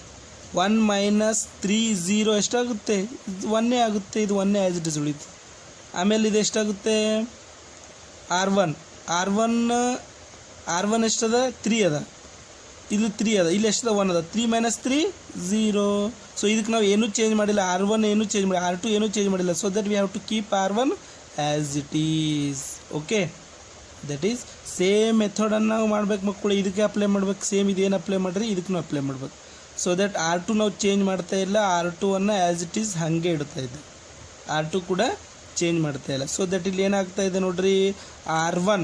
1 ಮೈನಸ್ 3 0 ಎಷ್ಟಾಗುತ್ತೆ, 1 ಆಗುತ್ತೆ. ಇದು 1 ಆ್ಯಸ್ ಇಟ್ ಇಸ್ ಉಳಿತು. ಆಮೇಲೆ ಇದು ಎಷ್ಟಾಗುತ್ತೆ, R1 ಎಷ್ಟದ, 3 ಅದ, ಇಲ್ಲಿ 3 ಅದ, ಇಲ್ಲಿ ಎಷ್ಟದ 1 ಅದ. 3 ಮೈನಸ್ 3 0. ಸೊ ಇದಕ್ಕೆ ನಾವು ಏನೂ ಚೇಂಜ್ ಮಾಡಿಲ್ಲ, R1 ಏನೂ ಚೇಂಜ್ ಮಾಡಿ, R2 ಏನೂ ಚೇಂಜ್ ಮಾಡಿಲ್ಲ. So that we have to keep R1 as it is. Okay, that is same ಮೆಥಡನ್ನು ನಾವು ಮಾಡ್ಬೇಕು ಮಕ್ಕಳು. ಇದಕ್ಕೆ ಅಪ್ಲೈ ಮಾಡ್ಬೇಕು, ಸೇಮ್ ಇದೇನು ಅಪ್ಲೈ ಮಾಡಿರಿ ಇದಕ್ಕೂ ಅಪ್ಲೈ ಮಾಡ್ಬೇಕು. ಸೊ ದಟ್ R2 ನಾವು ಚೇಂಜ್ ಮಾಡ್ತಾ ಇಲ್ಲ, R2 ಆ್ಯಸ್ ಇಟ್ ಈಸ್ ಹಾಗೆ ಇಡ್ತಾ ಇದ್ದೆ, R2 ಕೂಡ ಚೇಂಜ್ ಮಾಡ್ತಾ ಇಲ್ಲ. ಸೊ ದಟ್ ಇಲ್ಲಿ ಏನಾಗ್ತಾ ಇದೆ ನೋಡ್ರಿ, R1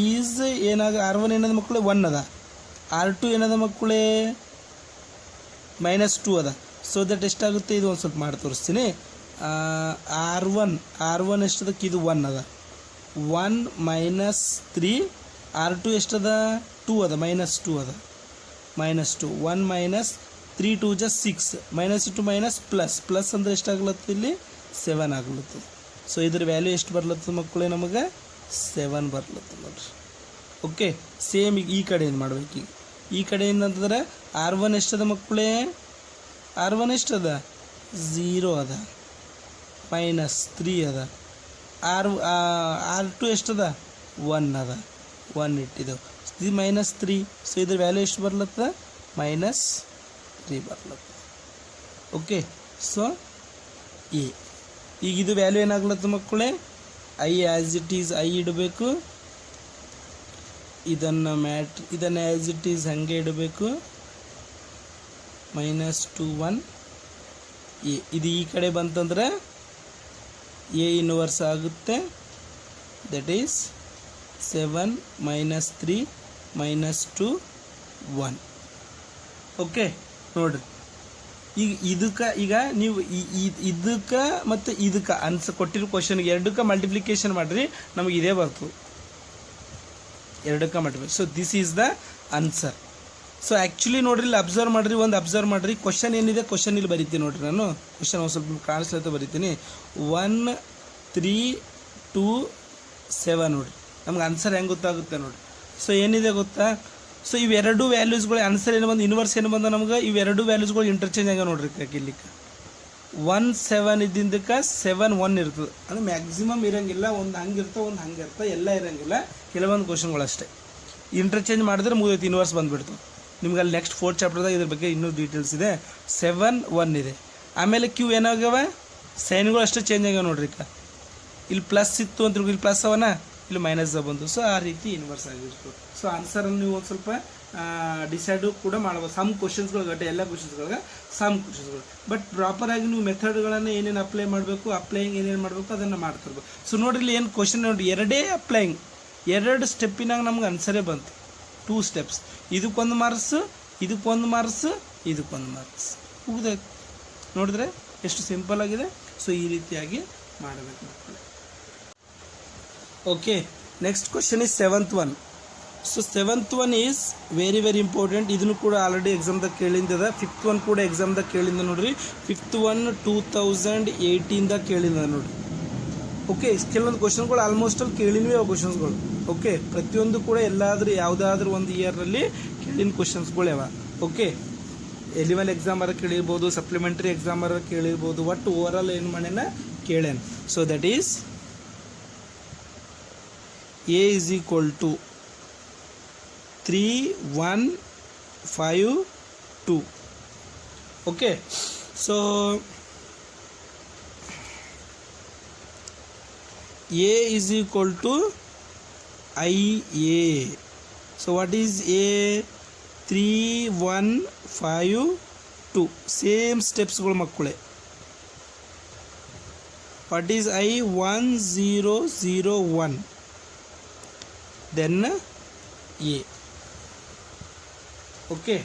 ಈಸ್ R1 ಏನದ ಮಕ್ಕಳು 1 ಅದ, R2 ಏನದ ಮಕ್ಕಳೇ -2 ಅದ. ಸೊ ದಟ್ ಎಷ್ಟಾಗುತ್ತೆ, ಇದು ಒಂದು ಸ್ವಲ್ಪ ಮಾಡಿ ತೋರಿಸ್ತೀನಿ. R1 ಎಷ್ಟದಕ್ಕೆ, ಇದು 1 ಅದ. 1 - 3 R2 ಎಷ್ಟದ 2 ಅದ, -2 ಅದ. -2 1 - 3 2 = 6 -2 ಪ್ಲಸ್ ಅಂದರೆ ಎಷ್ಟಾಗ್ಲತ್ತ ಇಲ್ಲಿ 7 ಆಗ್ಲತ್ತದ. ಸೊ ಇದ್ರ ವ್ಯಾಲ್ಯೂ ಎಷ್ಟು ಬರ್ಲತ್ತದ ಮಕ್ಕಳೇ, ನಮಗೆ 7 ಬರ್ಲತ್ತದ ನೋಡ್ರಿ. ಓಕೆ, ಸೇಮ್ ಈಗ ಈ ಕಡೆಯಿಂದ ಮಾಡ್ಬೇಕು. ಈಗ ಈ ಕಡೆಯಿಂದ ಅಂತಂದ್ರೆ R1 ಎಷ್ಟದ ಮಕ್ಕಳೇ, R1 ಎಷ್ಟದ 0 ಅದ, -3 ಅದ. R2 ಎಷ್ಟದ 1 ಅದ, 1 ಇಟ್ಟಿದ್ದೆವು. ಇದು -3. ಸೊ ಇದ್ರ ವ್ಯಾಲ್ಯೂ ಎಷ್ಟು ಬರ್ಲತ್ತದ, -3 ಬರ್ಲತ್ತದ. Okay, so A. ಈಗ ಇದು ವ್ಯಾಲ್ಯೂ ಏನಾಗ್ಲತ್ತ ಮಕ್ಕಳೇ, I as it is I ಇಡಬೇಕು. ಇದನ್ನು ಆ್ಯಸ್ ಇಟ್ ಈಸ್ ಹಾಗೆ ಇಡಬೇಕು. -2 1 ಎ. ಇದು ಈ ಕಡೆ ಬಂತಂದ್ರೆ ಎ ಇನ್ವರ್ಸ್ ಆಗುತ್ತೆ. That is 7 - 3 -2 1. ಓಕೆ ನೋಡ್ರಿ, ಈಗ ನೀವು ಇದಕ್ಕೆ ಮತ್ತು ಇದಕ್ಕೆ ಕೊಟ್ಟಿರೋ ಕ್ವಶನ್ಗೆ ಎರಡಕ್ಕೆ ಮಲ್ಟಿಪ್ಲಿಕೇಶನ್ ಮಾಡಿರಿ, ನಮಗೆ ಇದೇ ಬರ್ತದೆ, ಎರಡಕ್ಕೆ multiply. So this is the answer. So actually ನೋಡ್ರಿ, ಇಲ್ಲಿ ಅಬ್ಸರ್ವ್ ಮಾಡಿರಿ ಕ್ವಶನ್ ಏನಿದೆ, ಕ್ವಶನ್ ಇಲ್ಲಿ ಬರಿತೀನಿ ನೋಡ್ರಿ. ನಾನು ಕ್ವಶನ್ ಒಂದು ಸ್ವಲ್ಪ ಕಾಣಿಸ್ಲತ್ತ ಬರಿತೀನಿ. 1 3 2 7 ನೋಡ್ರಿ, ನಮ್ಗೆ ಆನ್ಸರ್ ಹೆಂಗೆ ಗೊತ್ತಾಗುತ್ತೆ ನೋಡ್ರಿ. ಸೊ ಏನಿದೆ ಗೊತ್ತಾ, ಸೊ ಇವೆರಡು ವ್ಯಾಲ್ಯೂಸ್ಗಳು ಆನ್ಸರ್ ಏನು ಬಂದು ಇನ್ವರ್ಸ್ ಏನು ಬಂದ ನಮ್ಗೆ, ಇವೆರಡು ವ್ಯಾಲ್ಯೂಸ್ಗಳು ಇಂಟರ್ಚೇಂಜ್ ಆಗ ನೋಡ್ರಿ. ಇಲ್ಲಿಕ್ಕೆ 1 7 ಇದ್ದಿಂದಕ್ಕೆ 7 1 ಇರ್ತದೆ. ಅಂದರೆ ಮ್ಯಾಕ್ಸಿಮಮ್ ಇರೋಂಗಿಲ್ಲ, ಒಂದು ಹಂಗಿರ್ತವೆ ಒಂದು ಹಂಗೆ ಇರ್ತವೆ, ಎಲ್ಲ ಇರೋಂಗಿಲ್ಲ, ಕೆಲವೊಂದು ಕ್ವಶನ್ಗಳು ಅಷ್ಟೇ. ಇಂಟರ್ಚೇಂಜ್ ಮಾಡಿದ್ರೆ ಮುಗಿದೈತಿ, ಇನ್ವರ್ಸ್ ಬಂದುಬಿಡ್ತು. ನಿಮ್ಗೆ ಅಲ್ಲಿ ನೆಕ್ಸ್ಟ್ 4th ಚಾಪ್ಟರ್ದಾಗ ಇದ್ರ ಬಗ್ಗೆ ಇನ್ನೂ ಡೀಟೇಲ್ಸ್ ಇದೆ. 7 1 ಇದೆ. ಆಮೇಲೆ ಕ್ಯೂ ಏನಾಗ್ಯಾವ, ಸೈನ್ಗಳು ಅಷ್ಟೇ ಚೇಂಜ್ ಆಗ್ಯಾವ ನೋಡ್ರಿ. ಇಲ್ಲಿ ಪ್ಲಸ್ ಇತ್ತು ಅಂತ ಇಲ್ಲಿ ಪ್ಲಸ್ ಅವನ, ಇಲ್ಲಿ ಮೈನಸ್ ಬಂದು. ಸೊ ಆ ರೀತಿ ಇನ್ವರ್ಸ್ ಆಗಿರ್ತದೆ. ಸೊ ಆನ್ಸರನ್ನು ನೀವು ಒಂದು ಸ್ವಲ್ಪ ಡಿಸೈಡು ಕೂಡ ಮಾಡ್ಬೋದು. ಸಮ್ ಕ್ವಶನ್ಸ್ಗಳು ಗಟ್ಟೆ ಎಲ್ಲ ಕ್ವಶನ್ಸ್ಗಳಿಗೆ ಸಮ್ ಕ್ವಶನ್ಸ್ಗಳು. ಬಟ್ ಪ್ರಾಪರಾಗಿ ನೀವು ಮೆಥಡ್ಗಳನ್ನು ಏನೇನು ಅಪ್ಲೈ ಮಾಡಬೇಕು, ಅಪ್ಲೈಯಿಂಗ್ ಏನೇನು ಮಾಡಬೇಕು ಅದನ್ನು ಮಾಡ್ತಿರ್ಬೇಕು. ಸೊ ನೋಡ್ರಿ, ಇಲ್ಲಿ ಏನು ಕ್ವಶನ್ ನೋಡಿ, ಎರಡೇ ಅಪ್ಲೈಯಿಂಗ್, 2 ಸ್ಟೆಪ್ಪಿನಾಗ ನಮ್ಗೆ ಆನ್ಸರೇ ಬಂತು. 2 ಸ್ಟೆಪ್ಸ್, ಇದಕ್ಕೊಂದು ಮಾರ್ಕ್ಸ್, ಇದಕ್ಕೊಂದು ಮಾರ್ಕ್ಸ್, ಇದಕ್ಕೊಂದು ಮಾರ್ಕ್ಸ್, ಮುಗಿದಾಯ್ತು. ನೋಡಿದ್ರೆ ಎಷ್ಟು ಸಿಂಪಲ್ ಆಗಿದೆ. ಸೊ ಈ ರೀತಿಯಾಗಿ ಮಾಡಬೇಕು ಮಕ್ಕಳು. Okay, next question is 7th one. So 7th one is very important. ಇದನ್ನು ಕೂಡ ಆಲ್ರೆಡಿ ಎಕ್ಸಾಮ್ದಾಗ ಕೇಳಿಂದದ. 5th one ಕೂಡ ಎಕ್ಸಾಮ್ದಾಗ ಕೇಳಿಂದ ನೋಡ್ರಿ. 5th one 2018ದಾಗ ಕೇಳಿಂದ ನೋಡ್ರಿ. ಓಕೆ, ಕೆಲವೊಂದು ಕ್ವಶನ್ಗಳು ಆಲ್ಮೋಸ್ಟ್ ಅಲ್ಲಿ ಕೇಳಿನವೇ ಅವು ಕ್ವಶನ್ಸ್ಗಳು. ಓಕೆ, ಪ್ರತಿಯೊಂದು ಕೂಡ ಯಾವುದಾದ್ರೂ ಒಂದು ಇಯರಲ್ಲಿ ಕೇಳಿನ ಕ್ವಶನ್ಸ್ಗಳು ಯಾವ. ಓಕೆ, ಎಲಿವಲ್ ಎಕ್ಸಾಮರ ಕೇಳಿರ್ಬೋದು, ಸಪ್ಲಿಮೆಂಟ್ರಿ ಎಕ್ಸಾಮರ ಕೇಳಿರ್ಬೋದು, ಒಟ್ಟು ಓವರ್ ಆಲ್ ಏನು ಮಾಡ್ಯಾನ ಕೇಳ್ಯಾನ. So that is A is equal to 3 1 5 2. Okay, so A is equal to IA. So what is A? 3 1 5 2. Same steps ಗಳು ಮಕ್ಕಳೇ. What is I? 1 0 0 1. Then A. Okay,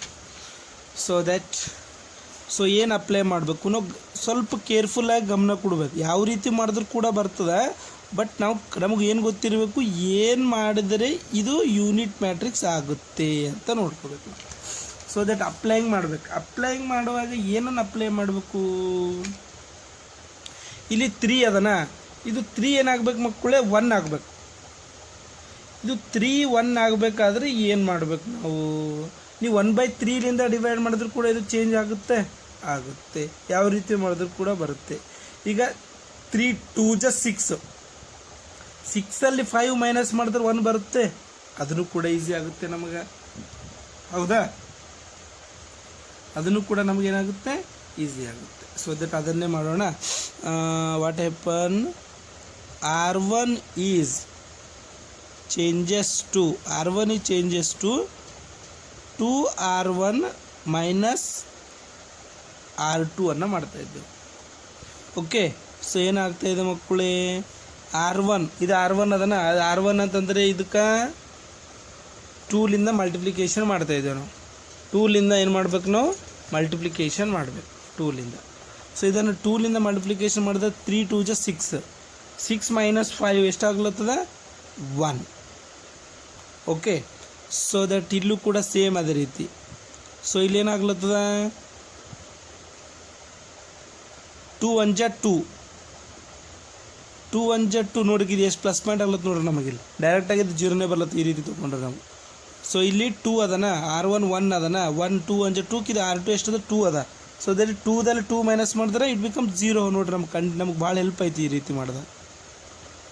so ಏನು ಅಪ್ಲೈ ಮಾಡಬೇಕು ನಾವು ಸ್ವಲ್ಪ ಕೇರ್ಫುಲ್ಲಾಗಿ ಗಮನ ಕೊಡಬೇಕು. ಯಾವ ರೀತಿ ಮಾಡಿದ್ರೂ ಕೂಡ ಬರ್ತದೆ, ಬಟ್ ನಮಗೆ ಏನು ಗೊತ್ತಿರಬೇಕು, ಏನು ಮಾಡಿದರೆ ಇದು ಯೂನಿಟ್ ಮ್ಯಾಟ್ರಿಕ್ಸ್ ಆಗುತ್ತೆ ಅಂತ ನೋಡ್ಕೋಬೇಕು. ಸೊ ದಟ್ ಅಪ್ಲೈಯಿಂಗ್ ಮಾಡಬೇಕು. ಅಪ್ಲೈಯಿಂಗ್ ಮಾಡುವಾಗ ಏನನ್ನು ಅಪ್ಲೈ ಮಾಡಬೇಕು, ಇಲ್ಲಿ 3 ಅದನ, ಇದು 3 ಏನಾಗಬೇಕು ಮಕ್ಕಳೇ, 1 ಆಗಬೇಕು. ಇದು 3 1 ಆಗಬೇಕಾದ್ರೆ ಏನು ಮಾಡಬೇಕು ನಾವು, ನೀವು 1/3 ಡಿವೈಡ್ ಮಾಡಿದ್ರು ಕೂಡ ಇದು ಚೇಂಜ್ ಆಗುತ್ತೆ. ಯಾವ ರೀತಿ ಮಾಡಿದ್ರು ಕೂಡ ಬರುತ್ತೆ. ಈಗ 3 2 6, 6ಅಲ್ಲಿ 5 ಮೈನಸ್ ಮಾಡಿದ್ರೆ 1 ಬರುತ್ತೆ. ಅದನ್ನು ಕೂಡ ಈಸಿ ಆಗುತ್ತೆ ನಮಗೆ, ಹೌದಾ? ಅದನ್ನು ಕೂಡ ನಮಗೇನಾಗುತ್ತೆ, ಈಸಿ ಆಗುತ್ತೆ. ಸೊ ದಟ್ ಅದನ್ನೇ ಮಾಡೋಣ. What happen, R1 is changes to 2R1 minus R2 ಅನ್ನು ಮಾಡ್ತಾ ಇದ್ದೇವೆ. ಓಕೆ, ಸೊ ಏನಾಗ್ತಾ ಇದೆ ಮಕ್ಕಳೇ, R1 ಇದು R1 ಅದನ್ನ, R1 ಅಂತಂದರೆ ಇದಕ್ಕೆ ಟೂಲಿಂದ ಮಲ್ಟಿಪ್ಲಿಕೇಶನ್ ಮಾಡ್ತಾ ಇದ್ದೇವೆ ನಾವು. ಟೂಲಿಂದ ಏನು ಮಾಡ್ಬೇಕು ನಾವು ಮಲ್ಟಿಪ್ಲಿಕೇಶನ್ ಮಾಡಬೇಕು ಟೂಲಿಂದ. ಸೊ ಇದನ್ನು ಟೂಲಿಂದ ಮಲ್ಟಿಪ್ಲಿಕೇಶನ್ ಮಾಡಿದ್ರೆ 3 2 ಜ 6, 6 ಮೈನಸ್ 5 ಎಷ್ಟಾಗ್ಲತ್ತದ 1. ಓಕೆ, ಸೊ ದಟ್ ಇಲ್ಲೂ ಕೂಡ ಸೇಮ್ ಅದೇ ರೀತಿ. ಸೊ ಇಲ್ಲೇನಾಗ್ಲತ್ತದ 2 1 ಜ 2, 2 1 ಜ 2 ನೋಡ್ರಿ ಇದು ಎಷ್ಟು ಪ್ಲಸ್ ಪಾಯಿಂಟ್ ಆಗ್ಲತ್ತ ನೋಡ್ರಿ. ನಮಗಿಲ್ಲಿ ಡೈರೆಕ್ಟಾಗಿ ಇದು ಜೀರೋನೇ ಬರ್ಲತ್ತ ಈ ರೀತಿ ತೊಗೊಂಡ್ರೆ ನಾವು. ಸೊ ಇಲ್ಲಿ 2 ಅದನ, R1 1 ಅದನ, 1 2 1 ಜ 2 ಇದು R2 ಎಷ್ಟದ 2 ಅದ. ಸೊ ಅದಲ್ಲಿ 2ದಲ್ಲಿ 2 ಮೈನಸ್ ಮಾಡಿದ್ರೆ ಇಟ್ ಬಿಕಮ್ 0 ನೋಡ್ರಿ. ನಮ್ಗೆ ಭಾಳ ಹೆಲ್ಪ್ ಐತಿ ಈ ರೀತಿ ಮಾಡಿದೆ.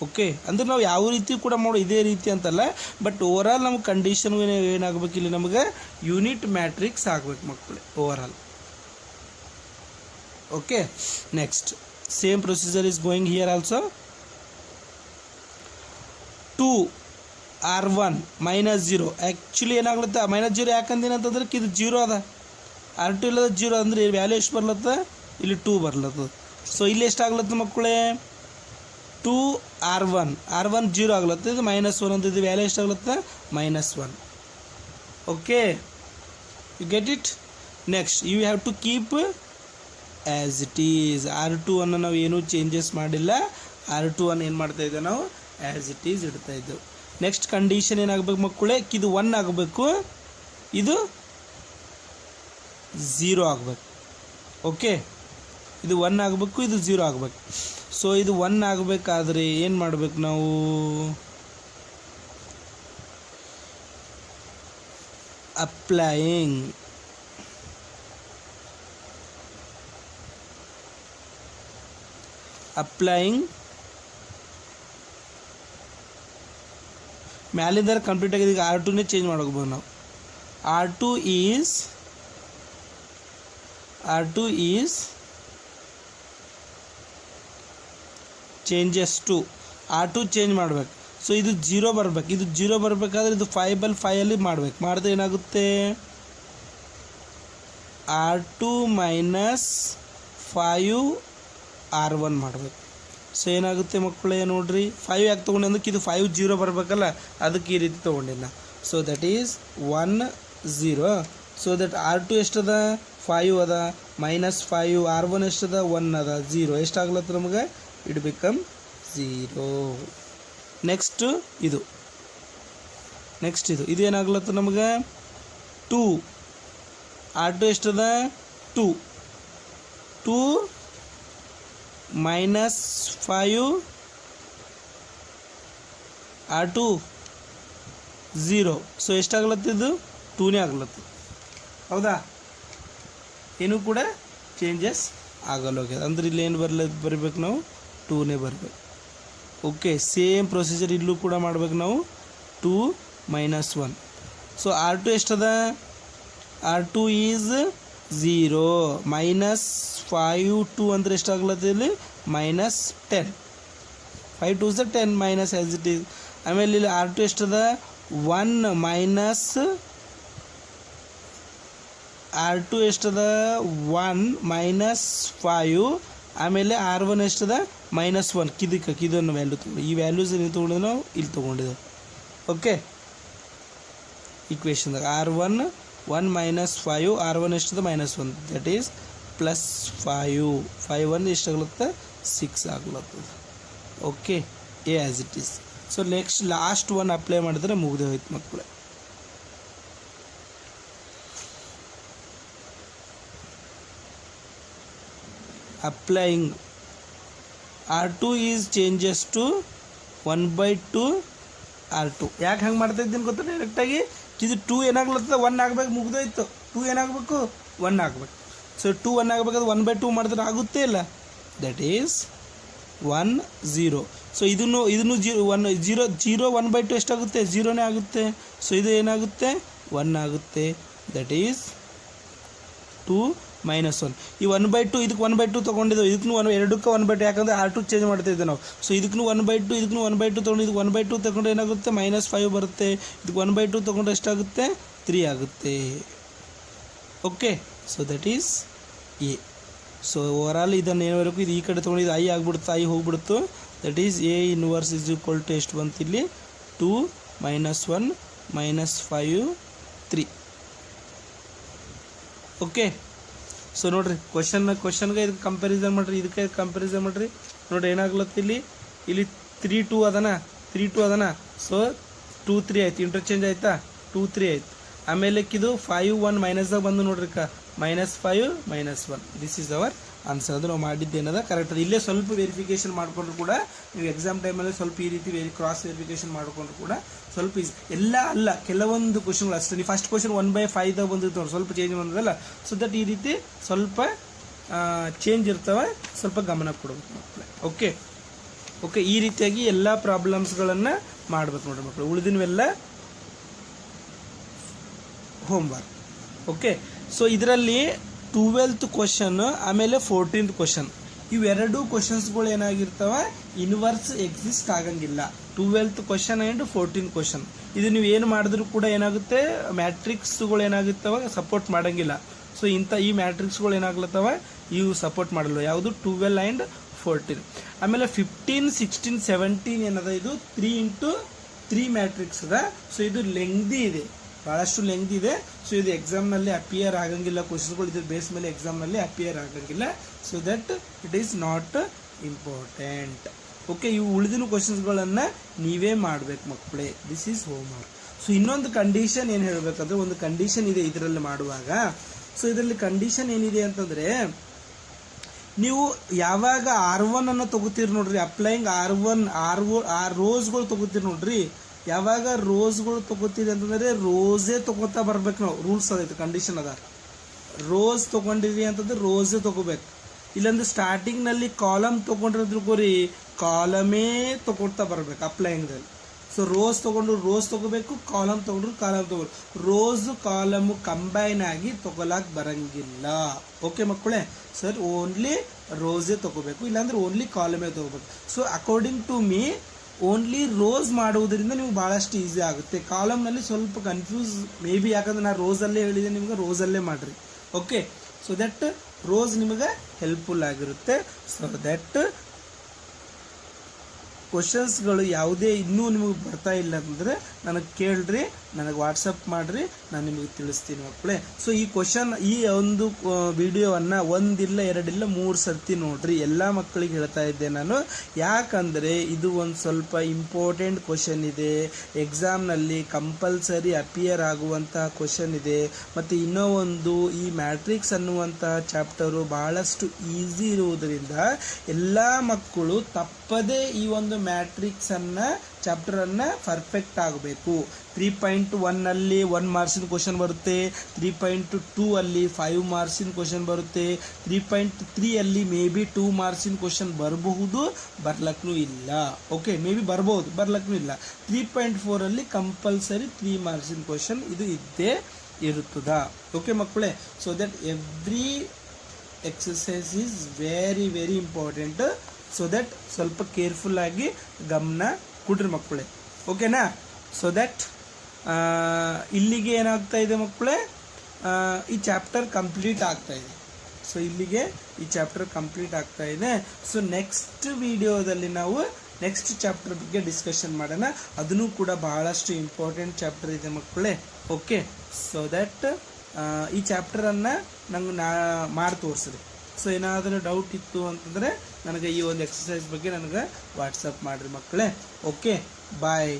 ಓಕೆ, ಅಂದ್ರೆ ನಾವು ಯಾವ ರೀತಿ ಕೂಡ ಮಾಡೋ ಇದೇ ರೀತಿ ಅಂತಲ್ಲ, ಬಟ್ ಓವರಾಲ್ ನಮ್ಗೆ ಕಂಡೀಷನ್ ಏನಾಗಬೇಕು ಇಲ್ಲಿ ನಮಗೆ ಯೂನಿಟ್ ಮ್ಯಾಟ್ರಿಕ್ಸ್ ಆಗಬೇಕು ಮಕ್ಕಳೇ overall. Okay, next same procedure is going here also. 2 R1 minus 0 actually ಏನಾಗ್ಲತ್ತ ಮೈನಸ್ 0 ಯಾಕಂದಿನ ಅಂತಂದ್ರೆ ಇದು 0 ಅದ. R2 ಇಲ್ಲದ 0 ಅಂದರೆ ವ್ಯಾಲ್ಯೂ ಎಷ್ಟು ಬರ್ಲತ್ತ ಇಲ್ಲಿ 2 ಬರ್ಲತ್ತದ. ಸೊ ಇಲ್ಲಿ ಎಷ್ಟಾಗ್ಲತ್ತ ಮಕ್ಕಳೇ 2 R1 0 ಆಗ್ಲತ್ತ, ಇದು -1 ಅಂತ ಇದು ವ್ಯಾಲ್ಯೂ ಎಷ್ಟಾಗ್ಲತ್ತ -1. Okay, you get it. Next you have to keep as it is. R2 ಅನ್ನು ನಾವು ಏನೂ ಚೇಂಜಸ್ ಮಾಡಿಲ್ಲ. R2 ಅನ್ನು ಏನು ಮಾಡ್ತಾ ಇದ್ದೇವೆ ನಾವು ಆ್ಯಸ್ ಇಟ್ ಈಸ್ ಇಡ್ತಾ ಇದ್ದೆವು. ನೆಕ್ಸ್ಟ್ ಕಂಡೀಷನ್ ಏನಾಗಬೇಕು ಮಕ್ಕಳೇ, ಇದು 1 ಆಗಬೇಕು, ಇದು 0 ಆಗಬೇಕು. ಓಕೆ, ಇದು 1 ಆಗಬೇಕು, ಇದು 0 ಆಗಬೇಕು. ಸೊ ಇದು 1 ಆಗಬೇಕಾದ್ರೆ ಏನು ಮಾಡಬೇಕು ನಾವು, ಅಪ್ಲೈಯಿಂಗ್ ಮ್ಯಾಲಿಂದ ಕಂಪ್ಲೀಟ್ ಆಗಿದೆ. ಈಗ R2ನೇ ಚೇಂಜ್ ಮಾಡ್ಕೋಬೋದು ನಾವು. R2 is changes to R2 change ಮಾಡ್ಬೇಕು. ಸೊ ಇದು 0 ಬರಬೇಕು. ಇದು 0 ಬರಬೇಕಾದ್ರೆ ಇದು 5/5 ಮಾಡಬೇಕು. ಮಾಡಿದ್ರೆ ಏನಾಗುತ್ತೆ R2 ಮೈನಸ್ 5 R1 ಮಾಡಬೇಕು. ಸೊ ಏನಾಗುತ್ತೆ ಮಕ್ಕಳೇ ನೋಡ್ರಿ, 5 ಯಾಕೆ ತೊಗೊಂಡೆ ಅಂದ್ರೆ ಇದು 5 0 ಬರಬೇಕಲ್ಲ, ಅದಕ್ಕೆ ಈ ರೀತಿ ತೊಗೊಂಡಿಲ್ಲ. So that is 1 0. So that R2 ಎಷ್ಟದ 5 ಅದ, -5 R1 ಎಷ್ಟದ 1 ಅದ, 0 ಎಷ್ಟಾಗ್ಲತ್ತ ನಮಗೆ ಇಟ್ ಬಿಕಮ್ 0. ನೆಕ್ಸ್ಟ್ ಇದು ಇದೇನಾಗ್ಲತ್ತ ನಮಗೆ 2 R2 ಎಷ್ಟದ 2 -5 R2 0. ಸೊ ಎಷ್ಟಾಗ್ಲತ್ತಿದ್ದು 2ನೇ ಆಗ್ಲತ್ತು. ಹೌದಾ, ಏನೂ ಕೂಡ ಚೇಂಜಸ್ ಆಗಲ್ಲ ಹೋಗ್ಯದ. ಅಂದ್ರೆ ಇಲ್ಲಿ ಏನು ಬರಬೇಕು ನಾವು 2ನೇ ಬರಬೇಕು. ಓಕೆ, ಸೇಮ್ ಪ್ರೊಸೀಜರ್ ಇಲ್ಲೂ ಕೂಡ ಮಾಡ್ಬೇಕು ನಾವು 2 -1. ಸೊ R2 ಎಷ್ಟದ R2 ಈಸ್ 0 -5 2 ಅಂದರೆ ಎಷ್ಟಾಗ್ಲತ್ತ ಇಲ್ಲಿ -10. 5 2 10 ಮೈನಸ್ ಆ್ಯಸ್ ಇಟ್ ಈಸ್. ಆಮೇಲೆ ಇಲ್ಲಿ R2 ಎಷ್ಟದ 1 ಮೈನಸ್ R2 ಎಷ್ಟದ 1 -5. ಆಮೇಲೆ R1 ಎಷ್ಟದ -1. ಇದನ್ನು ವ್ಯಾಲ್ಯೂ ತೊಗೊಂಡು ಈ ವ್ಯಾಲ್ಯೂಸ್ ಏನು ತೊಗೊಂಡಿದ್ದು ನಾವು ಇಲ್ಲಿ ತೊಗೊಂಡಿದ್ದೆವು. ಓಕೆ, ಈಕ್ವೇಷನ್ದಾಗ R1 1 -5 R1 ಎಷ್ಟದ -1 ದಟ್ ಈಸ್ +5. 5 1 ಎಷ್ಟಾಗ್ಲತ್ತ 6 ಆಗ್ಲತ್ತದ. Okay, A as it is. So next last 1 apply ಮಾಡಿದ್ರೆ ಮುಗಿದೇ ಹೋಯ್ತು ಮಕ್ಕಳೇ. Applying R2 is changes to 1/2 R2. ಯಾಕೆ ಹಂಗೆ ಮಾಡ್ತಾ ಇದ್ದೀನಿ ಗೊತ್ತಾ, ಡೈರೆಕ್ಟಾಗಿ ಇದು 2 ಏನಾಗ್ಲತ್ತದ 1 ಆಗಬೇಕು, ಮುಗಿದೋಯ್ತು. 2 ಏನಾಗಬೇಕು 1 ಆಗಬೇಕು. ಸೊ 2 1 ಆಗಬೇಕಾದ್ರೆ 1/2 ಮಾಡಿದ್ರೆ ಆಗುತ್ತೆ ಇಲ್ಲ, ದಟ್ ಈಸ್ 1 0. ಸೊ ಇದನ್ನು 0 1/2 ಎಷ್ಟಾಗುತ್ತೆ 0ನೇ ಆಗುತ್ತೆ. ಸೊ ಇದು ಏನಾಗುತ್ತೆ 1 ಆಗುತ್ತೆ, ದಟ್ ಈಸ್ 2 -1. ಈ 1/2 ಇದಕ್ಕೆ 1/2 ತೊಗೊಂಡಿದ್ದೆವು, ಇದಕ್ಕೂ ಎರಡಕ್ಕೆ 1/2 ಯಾಕಂದರೆ R2 ಚೇಂಜ್ ಮಾಡ್ತಾಯಿದ್ದೆ ನಾವು. ಸೊ ಇದಕ್ಕೂ 1/2 ಇದಕ್ಕೂ 1/2 ತೊಗೊಂಡು ಇದಕ್ಕೆ 1/2 ತೊಗೊಂಡು ಏನಾಗುತ್ತೆ -5 ಬರುತ್ತೆ. ಇದಕ್ಕೆ 1/2 ತೊಗೊಂಡು ಎಷ್ಟಾಗುತ್ತೆ 3 ಆಗುತ್ತೆ. Okay, so that is A. So overall ಇದನ್ನು ಏನು ಬರಬೇಕು, ಇದು ಈ ಕಡೆ ತೊಗೊಂಡು ಐ ಆಗಿಬಿಡುತ್ತೆ, ಐ ಹೋಗ್ಬಿಡ್ತು. That is A inverse is equal to ಎಷ್ಟು ಬಂತು ಇಲ್ಲಿ 2 -1 -5 3. ಓಕೆ. ಸೊ ನೋಡಿರಿ ಕ್ವಶನ್ಗೆ ಇದಕ್ಕೆ ಕಂಪ್ಯಾರಿಸನ್ ಮಾಡಿರಿ, ಇದಕ್ಕೆ ಕಂಪ್ಯಾರಿಸನ್ ಮಾಡಿರಿ. ನೋಡಿರಿ ಏನಾಗ್ಲತ್ತ ಇಲ್ಲಿ 3 2 ಅದನ. ಸೊ 2 3 ಆಯ್ತು, ಇಂಟರ್ಚೇಂಜ್ ಆಯ್ತಾ, 2 3 ಆಯ್ತು. ಆಮೇಲೆ ಇದು 5 1 ಮೈನಸ್ದಾಗ ಬಂದು ನೋಡ್ರಿ -5 -1. This is our answer. ಅದು ನಾವು ಮಾಡಿದ್ದೇನದ ಕರೆಕ್ಟ್. ಇಲ್ಲೇ ಸ್ವಲ್ಪ ವೆರಿಫಿಕೇಶನ್ ಮಾಡಿಕೊಂಡ್ರು ಕೂಡ ನೀವು ಎಕ್ಸಾಮ್ ಟೈಮಲ್ಲಿ ಸ್ವಲ್ಪ ಈ ರೀತಿ ಕ್ರಾಸ್ ವೆರಿಫಿಕೇಶನ್ ಮಾಡಿಕೊಂಡ್ರು ಕೂಡ ಸ್ವಲ್ಪ ಈಸಿ. ಎಲ್ಲ ಅಲ್ಲ, ಕೆಲವೊಂದು ಕ್ವಶನ್ಗಳು ಅಷ್ಟೇ. ನೀವು ಫಸ್ಟ್ ಕ್ವಶನ್ 1/5ದಾಗ ಬಂದಿರ್ತಾವೆ, ಸ್ವಲ್ಪ ಚೇಂಜ್ ಬಂದದಲ್ಲ. ಸೊ ದಟ್ ಈ ರೀತಿ ಸ್ವಲ್ಪ ಚೇಂಜ್ ಇರ್ತವೆ, ಸ್ವಲ್ಪ ಗಮನ ಕೊಡಬೇಕು ಮಕ್ಕಳೇ. ಓಕೆ, ಈ ರೀತಿಯಾಗಿ ಎಲ್ಲ ಪ್ರಾಬ್ಲಮ್ಸ್ಗಳನ್ನು ಮಾಡ್ಬೇಕು ನೋಡ್ರಿ ಮಕ್ಕಳು. ಉಳಿದಿನವೆಲ್ಲ ಹೋಮ್ವರ್ಕ್. ಓಕೆ. ಸೊ ಇದರಲ್ಲಿ 12th ಕ್ವಶನ್ ಆಮೇಲೆ 14th ಕ್ವಶನ್, ಇವೆರಡು ಕ್ವಶನ್ಸ್ಗಳು ಏನಾಗಿರ್ತವೆ, ಇನ್ವರ್ಸ್ ಎಕ್ಸಿಸ್ಟ್ ಆಗಂಗಿಲ್ಲ. 12th question and 14th question ಇದು ನೀವು ಏನು ಮಾಡಿದ್ರು ಕೂಡ ಏನಾಗುತ್ತೆ, ಮ್ಯಾಟ್ರಿಕ್ಸ್ಗಳು ಏನಾಗುತ್ತವೆ, ಸಪೋರ್ಟ್ ಮಾಡಂಗಿಲ್ಲ. ಸೊ ಈ ಮ್ಯಾಟ್ರಿಕ್ಸ್ಗಳು ಏನಾಗ್ಲತ್ತವ, ಇವು ಸಪೋರ್ಟ್ ಮಾಡಲ್ಲ. ಯಾವುದು 12 ಆ್ಯಂಡ್ 14. ಆಮೇಲೆ 15 16 17 ಏನದ, ಇದು 3 × 3 ಮ್ಯಾಟ್ರಿಕ್ಸ್ ಅದ. ಸೊ ಇದು ಲೆಂಗ್ದಿ ಇದೆ, ಭಾಳಷ್ಟು ಲೆಂಗ್ದಿ ಇದೆ. ಸೊ ಇದು ಎಕ್ಸಾಮ್ನಲ್ಲಿ ಅಪಿಯರ್ ಆಗಂಗಿಲ್ಲ, ಕ್ವಶನ್ಸ್ಗಳು ಇದ್ರ ಬೇಸ್ ಮೇಲೆ ಎಕ್ಸಾಮ್ನಲ್ಲಿ ಅಪಿಯರ್ ಆಗಂಗಿಲ್ಲ. So that it is not important. Okay, ಇವು ಉಳಿದಿನ ಕ್ವಶನ್ಸ್ಗಳನ್ನು ನೀವೇ ಮಾಡಬೇಕು ಮಕ್ಕಳೇ. This is homework. ಸೊ ಇನ್ನೊಂದು ಕಂಡೀಷನ್ ಏನು ಹೇಳಬೇಕಂದ್ರೆ, ಒಂದು ಕಂಡೀಷನ್ ಇದೆ ಇದರಲ್ಲಿ ಮಾಡುವಾಗ. ಸೊ ಇದರಲ್ಲಿ ಕಂಡೀಷನ್ ಏನಿದೆ ಅಂತಂದರೆ, ನೀವು ಯಾವಾಗ R1 ಅನ್ನು ತಗೋತೀರಿ ನೋಡ್ರಿ, ಅಪ್ಲೈಯಿಂಗ್ R1 ರೋಸ್ಗಳು ತಗೋತೀರಿ ನೋಡ್ರಿ. ಯಾವಾಗ ರೋಸ್ಗಳು ತಗೋತೀರಿ ಅಂತಂದರೆ ರೋಸೇ ತಗೋತಾ ಬರ್ಬೇಕು ನಾವು. ರೂಲ್ಸ್ ಅದೈತೆ, ಕಂಡೀಷನ್ ಅದ. ರೋಸ್ ತೊಗೊಂಡಿರಿ ಅಂತಂದ್ರೆ ರೋಸೇ ತಗೋಬೇಕು. ಇಲ್ಲಾಂದ್ರೆ ಸ್ಟಾರ್ಟಿಂಗ್ನಲ್ಲಿ ಕಾಲಮ್ ತೊಗೊಂಡ್ರೆ ತಿಳ್ಕೊರಿ, ಕಾಲಮೇ ತಗೊಳ್ತಾ ಬರ್ಬೇಕು ಅಪ್ಲೈಯಿಂಗ್ದಲ್ಲಿ. ಸೊ ರೋಸ್ ತೊಗೊಂಡ್ರು ರೋಸ್ ತೊಗೋಬೇಕು, ಕಾಲಮ್ ತೊಗೊಂಡ್ರು ಕಾಲಮ್ ತೊಗೊಂಡ್ರು. ರೋಸ್ ಕಾಲಮು ಕಂಬೈನ್ ಆಗಿ ತೊಗೊಳಕ್ಕೆ ಬರಂಗಿಲ್ಲ. ಓಕೆ ಮಕ್ಕಳೇ. ಸರ್ ಓನ್ಲಿ ರೋಸೇ ತೊಗೋಬೇಕು, ಇಲ್ಲಾಂದ್ರೆ ಓನ್ಲಿ ಕಾಲಮೇ ತೊಗೋಬೇಕು. So according to me only rows ಮಾಡುವುದರಿಂದ ನಿಮ್ಗೆ ಭಾಳಷ್ಟು ಈಸಿ ಆಗುತ್ತೆ. ಕಾಲಮ್ನಲ್ಲಿ ಸ್ವಲ್ಪ ಕನ್ಫ್ಯೂಸ್ ಮೇ ಬಿ, ಯಾಕಂದ್ರೆ ನಾನು ರೋಸಲ್ಲೇ ಹೇಳಿದೆ ನಿಮ್ಗೆ, ರೋಸಲ್ಲೇ ಮಾಡಿರಿ. ಓಕೆ. ಸೊ ದಟ್ ರೋಸ್ ನಿಮಗೆ ಹೆಲ್ಪ್ಫುಲ್ ಆಗಿರುತ್ತೆ. ಸೊ ದಟ್ ಕ್ವಶನ್ಸ್ಗಳು ಯಾವುದೇ ಇನ್ನೂ ನಿಮಗೆ ಬರ್ತಾ ಇಲ್ಲ ಅಂತಂದರೆ ನನಗೆ ಕೇಳ್ರಿ, ನನಗೆ ವಾಟ್ಸಪ್ ಮಾಡಿರಿ, ನಾನು ನಿಮಗೆ ತಿಳಿಸ್ತೀನಿ ಮಕ್ಕಳೇ. ಸೊ ಈ ಒಂದು ವಿಡಿಯೋವನ್ನು ಒಂದಿಲ್ಲ ಎರಡಿಲ್ಲ 3 ಸರ್ತಿ ನೋಡ್ರಿ. ಎಲ್ಲ ಮಕ್ಕಳಿಗೆ ಹೇಳ್ತಾ ಇದ್ದೆ ನಾನು, ಯಾಕಂದರೆ ಇದು ಒಂದು ಸ್ವಲ್ಪ ಇಂಪಾರ್ಟೆಂಟ್ ಕ್ವಶನ್ ಇದೆ, ಎಕ್ಸಾಮ್ನಲ್ಲಿ ಕಂಪಲ್ಸರಿ ಅಪಿಯರ್ ಆಗುವಂಥ ಕ್ವಶನ್ ಇದೆ. ಮತ್ತು ಇನ್ನೂ ಒಂದು, ಈ ಮ್ಯಾಟ್ರಿಕ್ಸ್ ಅನ್ನುವಂಥ ಚಾಪ್ಟರು ಭಾಳಷ್ಟು ಈಸಿ ಇರುವುದರಿಂದ ಎಲ್ಲ ಮಕ್ಕಳು ತಪ್ಪದೇ ಈ ಒಂದು ಮ್ಯಾಟ್ರಿಕ್ಸನ್ನು ಚಾಪ್ಟರನ್ನು ಪರ್ಫೆಕ್ಟ್ ಆಗಬೇಕು. 3.1 1 ಮಾರ್ಕ್ಸಿನ ಕ್ವಶನ್ ಬರುತ್ತೆ, 3.2 5 ಮಾರ್ಕ್ಸಿನ ಕ್ವಶನ್ ಬರುತ್ತೆ, 3.3 ಮೇ ಬಿ 2 ಮಾರ್ಕ್ಸಿನ ಕ್ವಶನ್ ಬರಬಹುದು, ಬರ್ಲಕ್ಕೂ ಇಲ್ಲ. ಓಕೆ, ಮೇ ಬಿ ಬರ್ಬೋದು, ಬರ್ಲಕ್ಕೂ ಇಲ್ಲ. 3.4 ಕಂಪಲ್ಸರಿ 3 ಮಾರ್ಕ್ಸಿನ ಕ್ವಶನ್ ಇದು ಇದ್ದೇ ಇರುತ್ತದ. ಓಕೆ ಮಕ್ಕಳೇ. So that every exercise is very very important. So that ಸ್ವಲ್ಪ ಕೇರ್ಫುಲ್ಲಾಗಿ ಗಮನ ಕೊಡ್ರಿ ಮಕ್ಕಳೇ. ಓಕೆನಾ. ಸೊ ದಟ್ ಇಲ್ಲಿಗೆ ಏನಾಗ್ತಾ ಇದೆ ಮಕ್ಕಳೇ, ಈ ಚಾಪ್ಟರ್ ಕಂಪ್ಲೀಟ್ ಆಗ್ತಾ ಇದೆ. ಸೊ ಇಲ್ಲಿಗೆ ಈ ಚಾಪ್ಟರ್ ಕಂಪ್ಲೀಟ್ ಆಗ್ತಾ ಇದೆ. ಸೊ ನೆಕ್ಸ್ಟ್ ವಿಡಿಯೋದಲ್ಲಿ ನಾವು ನೆಕ್ಸ್ಟ್ ಚಾಪ್ಟರ್ ಬಗ್ಗೆ ಡಿಸ್ಕಷನ್ ಮಾಡೋಣ. ಅದನ್ನು ಕೂಡ ಬಹಳಷ್ಟು ಇಂಪಾರ್ಟೆಂಟ್ ಚಾಪ್ಟರ್ ಇದೆ ಮಕ್ಕಳೇ. ಓಕೆ. ಸೊ ದಟ್ ಈ ಚಾಪ್ಟರನ್ನು ನಂಗೆ ಮಾಡಿ ತೋರಿಸ್ರಿ. ಸೊ ಏನಾದರೂ ಡೌಟ್ ಇತ್ತು ಅಂತಂದರೆ ನನಗೆ ಈ ಒಂದು ಎಕ್ಸಸೈಸ್ ಬಗ್ಗೆ ನನಗೆ ವಾಟ್ಸಪ್ ಮಾಡಿರಿ ಮಕ್ಕಳೇ. ಓಕೆ, ಬಾಯ್.